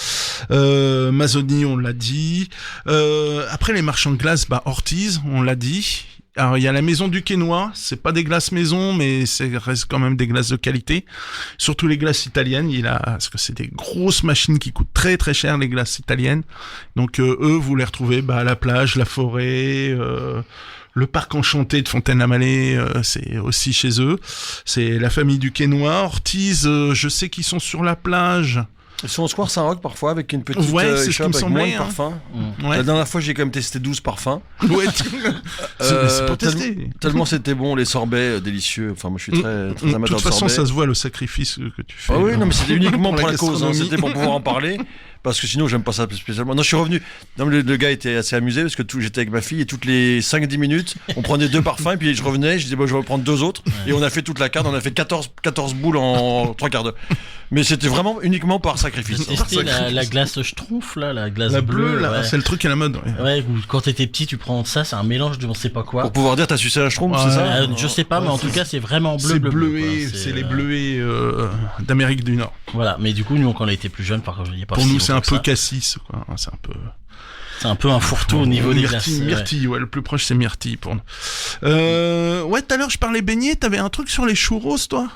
Mazzoni, on l'a dit. Après les marchands de glace, Ortiz, on l'a dit. Alors il y a la maison du Quesnoy, c'est pas des glaces maison, mais c'est reste quand même des glaces de qualité. Surtout les glaces italiennes, parce que c'est des grosses machines qui coûtent très très cher, les glaces italiennes. Donc eux, vous les retrouvez à la plage, la forêt. Le parc enchanté de Fontaine-la-Mallée, c'est aussi chez eux. C'est la famille du Quesnoy. Ortiz, je sais qu'ils sont sur la plage. Ils sont au Square Saint-Roch parfois avec une petite échoppe avec moins de parfums. Ouais. La dernière fois, j'ai quand même testé 12 parfums. Ouais, c'est pour tester. Tellement c'était bon, les sorbets délicieux. Enfin, moi je suis très amateur de sorbets. De toute façon, ça se voit le sacrifice que tu fais. Ah oui, non, mais c'était uniquement pour la cause. C'était pour pouvoir en parler. parce que sinon j'aime pas ça spécialement. Non, je suis revenu. Non, mais le gars était assez amusé parce que j'étais avec ma fille et toutes les 5-10 minutes, on prenait 2 parfums et puis je revenais, je disais je vais prendre 2 autres et on a fait toute la carte, on a fait 14 boules en 3 quarts d'heure. Mais c'était vraiment uniquement par sacrifice. C'était la glace Schtroumpf là, la glace La bleue, là, ouais. c'est le truc à la mode. Ouais, quand t'étais petit, tu prends ça, c'est un mélange de on sait pas quoi. Pour pouvoir dire t'as sucé un schtroumpf, c'est ça? Je sais pas, mais en tout cas, c'est vraiment bleu. C'est bleu, bleué, quoi. c'est les bleuets d'Amérique du Nord. Voilà, mais du coup, nous, quand on était plus jeunes, par contre, je dis pas. Pour nous, si c'est un longtemps peu que ça. cassis, quoi. C'est un peu un fourre-tout au niveau des glaces. Myrtille, ouais, le plus proche, c'est myrtille pour nous. Ouais, tout à l'heure, je parlais beignets, t'avais un truc sur les churros, toi?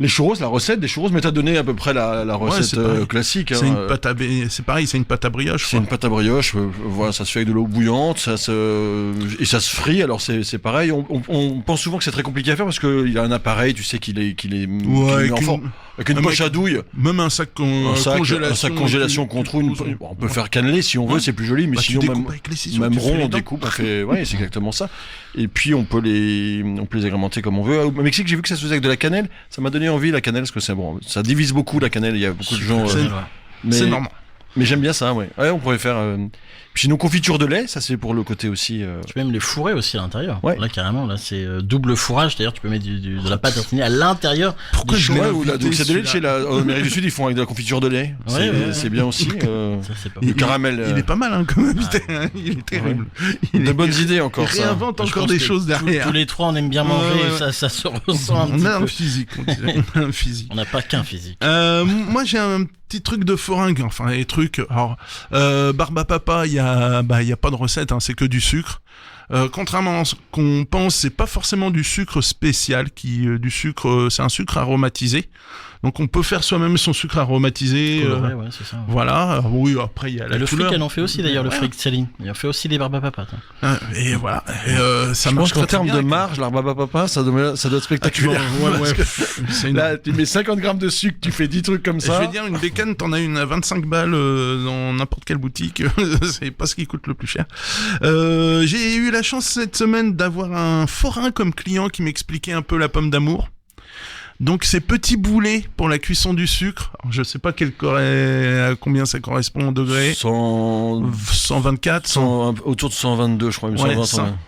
Les churros, la recette des churros, mais t'as donné à peu près la recette c'est pareil. classique. C'est hein. une pâte à c'est pareil, c'est une pâte à brioche. C'est une pâte à brioche, voilà, ça se fait avec de l'eau bouillante, et ça se frit. Alors c'est pareil. On pense souvent que c'est très compliqué à faire parce qu'il y a un appareil, tu sais, qu'il est mis en forme. Avec une poche à douille. Même un sac congélation. Un sac congélation contre une. On peut faire canneler si on veut, c'est plus joli, mais Bah, sinon même rond, on découpe. découpe, on fait. Ouais, c'est exactement ça. Et puis on peut les agrémenter comme on veut. Au Mexique, j'ai vu que ça se faisait avec de la cannelle. Ça m'a donné envie la cannelle parce que c'est bon. Ça divise beaucoup la cannelle. Il y a beaucoup de gens. C'est normal. Mais j'aime bien ça, ouais. Ouais, on pourrait faire. Puis sinon, confiture de lait, ça c'est pour le côté aussi. Tu peux même les fourrer aussi à l'intérieur. Ouais. Là, carrément, là, c'est double fourrage. C'est-à-dire, tu peux mettre de la pâte à tartiner à l'intérieur. Pourquoi je l'ai invité, donc c'est de lait celui-là chez l'Amérique du Sud, ils font avec de la confiture de lait. Ouais, C'est bien aussi. Ça, c'est pas Le caramel. Il est pas mal, hein, comme invité. Il est terrible. De bonnes idées encore. Il ça. réinvente Je encore pense des que choses derrière. Tous les trois, on aime bien manger. Ouais. Et ça se ressent un On petit a un peu. physique, on disait. On a un physique. On n'a pas qu'un physique. Moi, j'ai un petit truc de foringue, enfin, les trucs. Alors, barbe à papa, il y a pas de recette, hein, c'est que du sucre. Contrairement à ce qu'on pense, c'est pas forcément du sucre spécial, du sucre, c'est un sucre aromatisé. Donc, on peut faire soi-même son sucre aromatisé. Coloré, ouais, c'est ça. Voilà. Oui, après, il y a la Le couleur. fric, elle en fait aussi d'ailleurs, le Ouais. fric de Céline. Il en fait aussi des barbes à papa. Et voilà. Et, ça Je marche pense qu'en très, très termes bien de avec- marge, l'arbaba papa, ça doit être spectaculaire. Ouais, c'est une... Là, tu mets 50 grammes de sucre, tu fais 10 trucs comme Je ça. vais dire, une bécane, t'en as une à 25 balles dans n'importe quelle boutique. C'est pas ce qui coûte le plus cher. J'ai eu la chance cette semaine d'avoir un forain comme client qui m'expliquait un peu la pomme d'amour. Donc ces petits boulets pour la cuisson du sucre. Alors, je sais pas à combien ça correspond en degrés. 124. 100, autour de 122, je crois. Ouais, 120, 100. 120.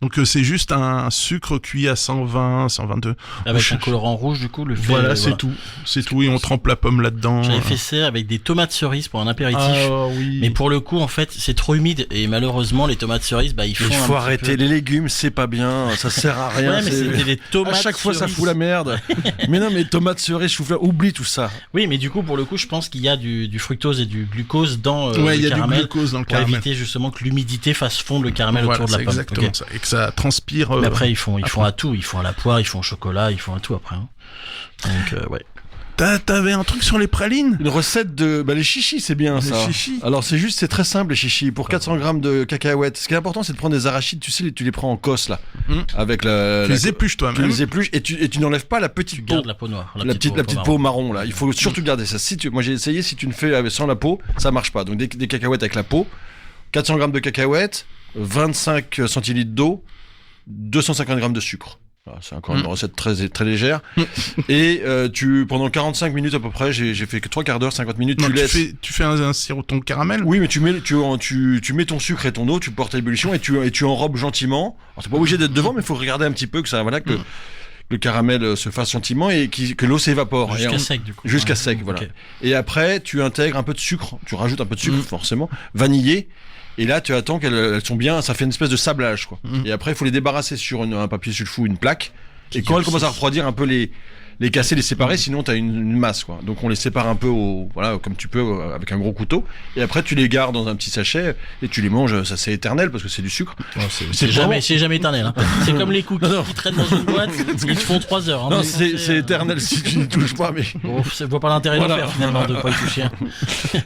Donc c'est juste un sucre cuit à 120, 122. Avec un colorant rouge, du coup, le fait. Voilà, c'est tout. C'est tout. Et on trempe la pomme là-dedans. J'avais fait ça avec des tomates cerises pour un apéritif. Ah oui. Mais pour le coup, en fait, c'est trop humide et malheureusement, les tomates cerises, bah, ils font. Il un faut petit arrêter peu- les légumes, c'est pas bien, ça sert à rien. Ouais, mais c'était des tomates À chaque fois, ça cerises. fout la merde. Mais non, mais tomates cerises, chou-fleur, oublie tout ça. Oui, mais du coup, pour le coup, je pense qu'il y a du fructose et du glucose dans Ouais, le il y a du caramel glucose dans le pour caramel. éviter justement que l'humidité fasse fondre le caramel Voilà, autour de la c'est pomme. exactement Ok. ça. Et que ça transpire. Mais après, ils font après. à tout. Ils font à la poire, ils font au chocolat, ils font à tout après. Hein. Donc, ouais. T'avais un truc sur les pralines? Une recette de. Les chichis, c'est bien Les ça. chichis. Alors, c'est très simple, les chichis. Pour 400 grammes de cacahuètes, ce qui est important, c'est de prendre des arachides, tu sais, tu les prends en cosse, là. Avec Tu les épluches Tu toi-même. les épluches et tu n'enlèves pas la Tu petite peau. gardes la peau noire. La petite peau marron là, il faut surtout garder ça. Moi j'ai essayé, si tu ne fais sans la peau, ça marche pas. Donc des cacahuètes avec la peau, 400 grammes de cacahuètes, 25 centilitres d'eau, 250 grammes de sucre. Voilà, c'est encore une recette très, très légère. Et pendant 45 minutes à peu près, j'ai fait que 3 quarts d'heure, 50 minutes, Non, tu laisses. tu fais un siroton de caramel. Oui, mais tu mets ton sucre et ton eau, tu portes à l'ébullition et tu enrobes gentiment. Alors t'es pas obligé d'être devant, mais il faut regarder un petit peu que ça, voilà, que le caramel se fasse gentiment et que l'eau s'évapore. Jusqu'à Et sec, du coup. Jusqu'à Ouais. sec, voilà. Ok. Et après, tu intègres un peu de sucre, tu rajoutes un peu de sucre, forcément, vanillé. Et là, tu attends qu'elles sont bien, ça fait une espèce de sablage, quoi. Et après, il faut les débarrasser sur un papier sulfou, une plaque. Et quand elles commencent à refroidir, un peu les casser, les séparer, sinon t'as une masse, quoi. Donc on les sépare un peu voilà, comme tu peux, avec un gros couteau. Et après, tu les gardes dans un petit sachet et tu les manges. Ça, c'est éternel parce que c'est du sucre. C'est jamais éternel. Hein. C'est comme les cookies qui traînent dans une boîte, ils te font 3 heures. Hein. Non, Mais c'est éternel si tu n'y touches pas, mais. Bon, je vois pas l'intérêt de le Voilà. faire finalement, de pas y toucher. Hein.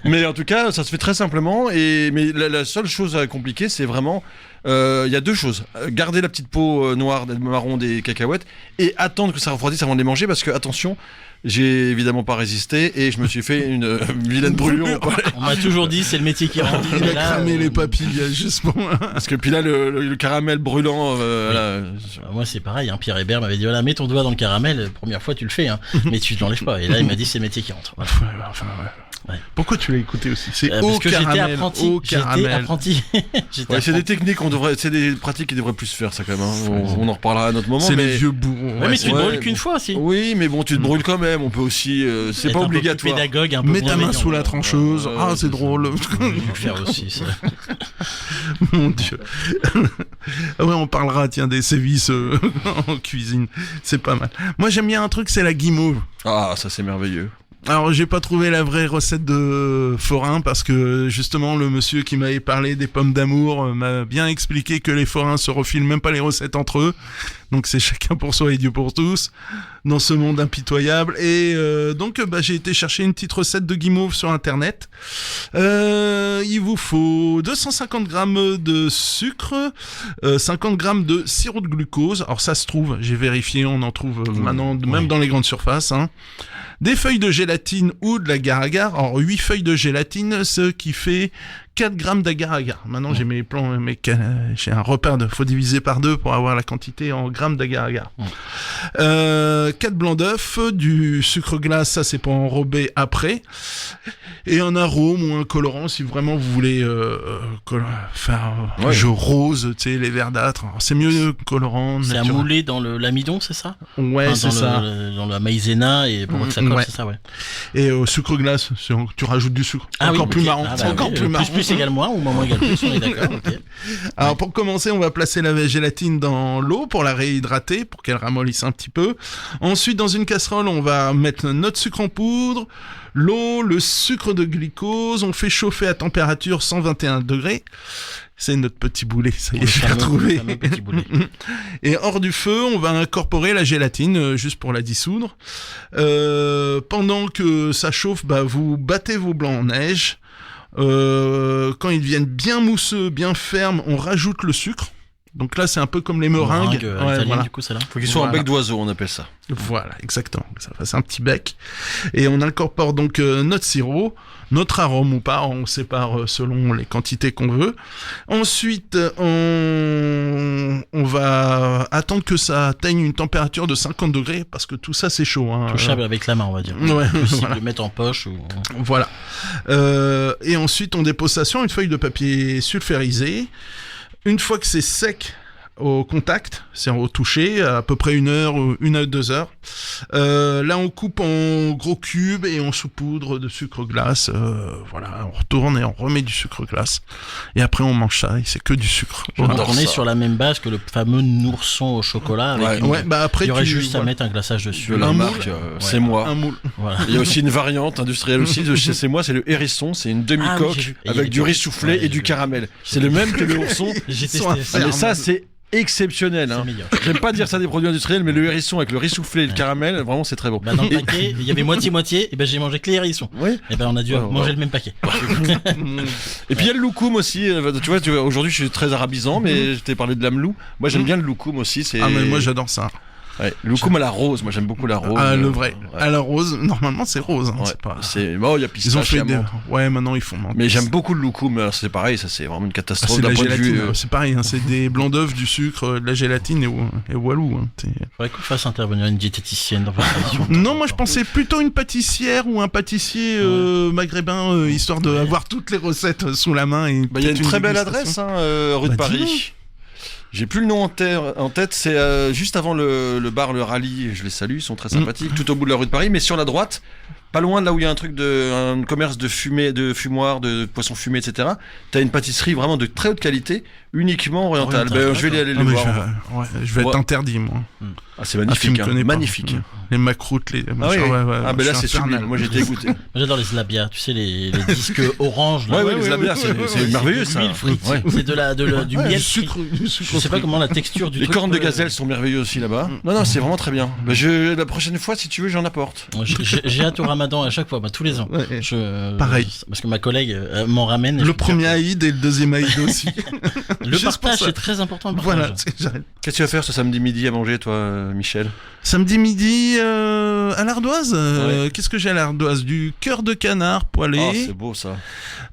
Mais en tout cas, ça se fait très simplement. Mais la seule chose à compliquer, c'est vraiment. Il y a deux choses. Garder la petite peau noire, marron des cacahuètes et attendre que ça refroidisse avant de les manger parce que, attention, j'ai évidemment pas résisté et je me suis fait une vilaine brûlure. On m'a toujours dit c'est le métier qui rend. Il a cramé les papilles juste pour. Parce que puis là, le caramel brûlant, voilà. Moi c'est pareil, hein. Pierre Hébert m'avait dit voilà, mets ton doigt dans le caramel, première fois tu le fais, hein. Mais tu ne l'enlèves pas. Et là il m'a dit c'est le métier qui rentre. Voilà. Enfin, ouais. Pourquoi tu l'as écouté aussi? C'est Parce au que caramel, j'étais au apprenti. caramel. Ouais, c'est des techniques, c'est des pratiques qui devraient plus se faire, ça quand même. Hein. On en reparlera à un autre moment. C'est mais... les vieux bourrons. Ouais, mais tu te Ouais, brûles qu'une fois aussi. Oui, mais bon, tu te brûles quand même. On peut aussi. C'est Être pas un peu plus obligatoire. pédagogue, un peu Mets ta main bienveillant. sous la trancheuse. Ah, c'est c'est drôle. J'ai dû le faire aussi, ça. Mon Dieu. Ah ouais, on parlera, tiens, des sévices en cuisine. C'est pas mal. Moi, j'aime bien un truc, c'est la guimauve. Ah, ça c'est merveilleux. Alors, j'ai pas trouvé la vraie recette de forain parce que justement le monsieur qui m'avait parlé des pommes d'amour m'a bien expliqué que les forains se refilent même pas les recettes entre eux. Donc c'est chacun pour soi et Dieu pour tous dans ce monde impitoyable. Et donc j'ai été chercher une petite recette de guimauve sur internet. Il vous faut 250 grammes de sucre, 50 grammes de sirop de glucose. Alors ça se trouve, j'ai vérifié, on en trouve maintenant même dans les grandes surfaces. Hein. Des feuilles de gélatine ou de l'agar-agar. Alors 8 feuilles de gélatine, ce qui fait 4 grammes d'agar-agar. Maintenant j'ai mes plans, j'ai un repère faut diviser par 2 pour avoir la quantité en grammes d'agar-agar. 4 blancs d'œufs, du sucre glace, ça c'est pour enrober après. Et un arôme ou un colorant si vraiment vous voulez faire un jeu rose, tu sais, les verdâtres. Alors, c'est mieux colorant. C'est à naturel. mouler dans l'amidon, c'est ça? Ouais, c'est ça. Dans la maïzena et pour que ça colle, ouais. c'est ça, ouais. Et au sucre glace, tu rajoutes du sucre. Encore plus marrant. C'est encore plus marrant. Plus égale moins ou moins égale plus, on est d'accord. Okay. Alors pour commencer, on va placer la gélatine dans l'eau pour la réhydrater, pour qu'elle ramollisse un petit peu. Ensuite, dans une casserole, on va mettre notre sucre en poudre, l'eau, le sucre de glucose. On fait chauffer à température 121 degrés. C'est notre petit boulet, ça y est, je l'ai retrouvé. Et hors du feu, on va incorporer la gélatine, juste pour la dissoudre. Pendant que ça chauffe, vous battez vos blancs en neige. Quand ils deviennent bien mousseux, bien fermes, on rajoute le sucre. Donc là, c'est un peu comme les meringues. Italienne, voilà. du coup, celle-là. Faut qu'il soit en bec d'oiseau, on appelle ça. Voilà, exactement. Ça fasse un petit bec. Et on incorpore donc notre sirop, notre arôme ou pas, on sépare selon les quantités qu'on veut. Ensuite, on va attendre que ça atteigne une température de 50 degrés, parce que tout ça, c'est chaud. Hein. Touchable avec la main, on va dire. Ouais, Possible voilà. de mettre en poche ou... Voilà. Et ensuite, on dépose ça sur une feuille de papier sulfurisé. Une fois que c'est sec au contact, c'est au toucher, à peu près 1 heure ou 1 à 2 heures. Là, on coupe en gros cubes et on saupoudre de sucre glace. Voilà, on retourne et on remet du sucre glace. Et après, on mange ça et c'est que du sucre. Donc J'adore on est ça. sur la même base que le fameux nourson au chocolat. Avec Ouais. Après, il y aurait tu- juste à voilà. mettre un glaçage dessus. De la Un marque, moule. c'est moi. Un moule. Voilà. Il y a aussi une variante industrielle aussi de chez C'est moi, c'est le hérisson, c'est une Ah oui, demi-coque j'ai vu. Et il y a avec du du- riz soufflé ouais, et j'ai du vu. caramel. C'est le même que le ourson. J'ai Ils sont testé. Ah, mais ça, infernales. c'est exceptionnel. Hein. C'est meilleur. J'aime pas dire ça des produits industriels, mais le hérisson avec le riz soufflé et le caramel, vraiment, c'est très bon. Bah, dans le Et- paquet, il y avait moitié-moitié, et ben j'ai mangé que les hérissons. Oui. Et ben on a dû Ouais, manger ouais. le même paquet. Et puis il y a le loukoum aussi. Tu vois, aujourd'hui je suis très arabisant, mais je t'ai parlé de l'amelou. Moi j'aime bien le loukoum aussi. C'est... Ah, mais moi, j'adore ça. Ouais, le loukoum à la rose. Moi j'aime beaucoup la rose. Ah, le vrai. Ouais. À la rose, normalement, c'est rose. Hein, Ouais. c'est pas... C'est... Bon, il y a Ils ont pistache, fait il y a des... menthe. Ouais, maintenant, ils font menthe. Mais j'aime beaucoup le loukoum. Alors, c'est pareil, ça c'est vraiment une Ah, catastrophe c'est de d'un la point de gélatine, vue. c'est pareil, hein, c'est des blancs d'œufs, du sucre, de la gélatine et walou. Hein, Faudrait qu'on fasse intervenir une diététicienne dans votre émission. Non, moi je pensais plutôt une pâtissière ou un pâtissier maghrébin, histoire d'avoir toutes les recettes sous la main. Et Bah, il y a une peut-être très belle dégustation. adresse, rue de Bah, dis-nous. Paris. J'ai plus le nom en tête, c'est juste avant le bar Le Rallye, je les salue, ils sont très sympathiques, tout au bout de la rue de Paris, mais sur la droite, pas loin de là où il y a un commerce de fumée, de fumoir, de poissons fumés, etc. T'as une pâtisserie vraiment de très haute qualité, uniquement orientale. Orientale, Je vais aller Ah, les mais voir. je vais être Ouais. interdit, moi. Ah, c'est Ah, tu magnifique, me connais hein. pas. Magnifique. Les macroutes, les Ah, oui, machins, oui. ouais, Ah, ben je là suis c'est infernal. sublime. Moi j'ai été écouté. Moi, j'adore les slabia, tu sais, les disques orange. Là. Ouais, les slabias, c'est merveilleux C'est ça. du miel frit. Ouais. C'est du Ouais, miel du frit. sucre, du sucre Je sais pas frit. comment la texture du Les truc. cornes de gazelle sont merveilleux aussi là-bas. Non, c'est vraiment très bien. Bah, la prochaine fois, si tu veux, j'en apporte. J'ai hâte au ramadan à chaque fois, tous les ans. Ouais. Pareil. Parce que ma collègue m'en ramène. et Le je- premier Aïd et le deuxième Aïd aussi. Le Juste partage, pour ça. c'est très important. Le Voilà, partage. j'arrête. Qu'est-ce que tu vas faire ce samedi midi à manger, toi, Michel? Samedi midi à l'Ardoise. Ouais. Qu'est-ce que j'ai à l'Ardoise? Du cœur de canard poêlé. Oh, c'est beau ça.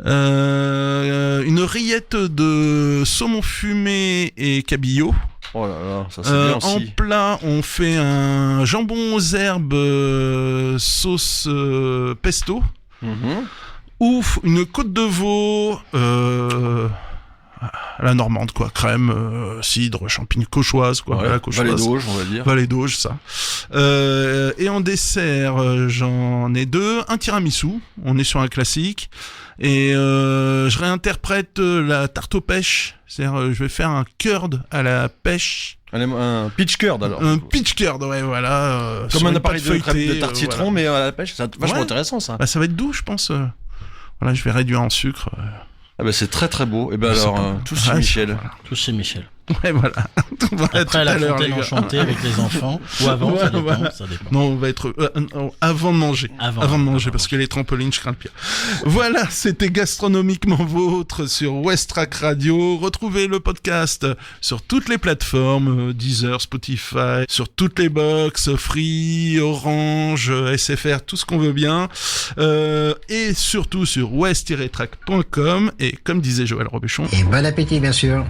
Une rillette de saumon fumé et cabillaud. Oh là là, ça c'est bien En aussi. plat, on fait un jambon aux herbes sauce pesto. Ou une côte de veau à la normande, quoi. Crème, cidre, champignons, cauchoise, quoi. Ouais, Voilà, cauchoise. Vallée d'Auge, on va dire. Vallée d'Auge, ça. Et en dessert, j'en ai 2. Un tiramisu, on est sur un classique. Et je réinterprète la tarte aux pêches. C'est-à-dire, je vais faire un curd à la pêche. Un pitch curd alors. Un pitch curd, ouais, voilà. Comme sur un une appareil pâte de crème de feuilletée, tarte citron, voilà. mais à la pêche, c'est vachement Ouais. intéressant ça. Bah, ça va être doux, je pense. Voilà, je vais réduire en sucre. Ah bah c'est très très beau. Et ben C'est alors, pas mal. tout chez Ouais, Michel. voilà. Tout chez Michel. Ouais, voilà. On va être tout Après, à la l'heure, les fontaine gars. enchantée avec les enfants. Ou avant, Ouais, ça dépend. voilà. Ça dépend. Non, on va être avant de manger. Avant de manger, avant parce que les trampolines, je crains le pire. Voilà, c'était Gastronomiquement Vôtre sur Westrack Radio. Retrouvez le podcast sur toutes les plateformes, Deezer, Spotify, sur toutes les box, Free, Orange, SFR, tout ce qu'on veut bien. Et surtout sur west-track.com. Et comme disait Joël Robuchon, Et bon appétit, bien sûr.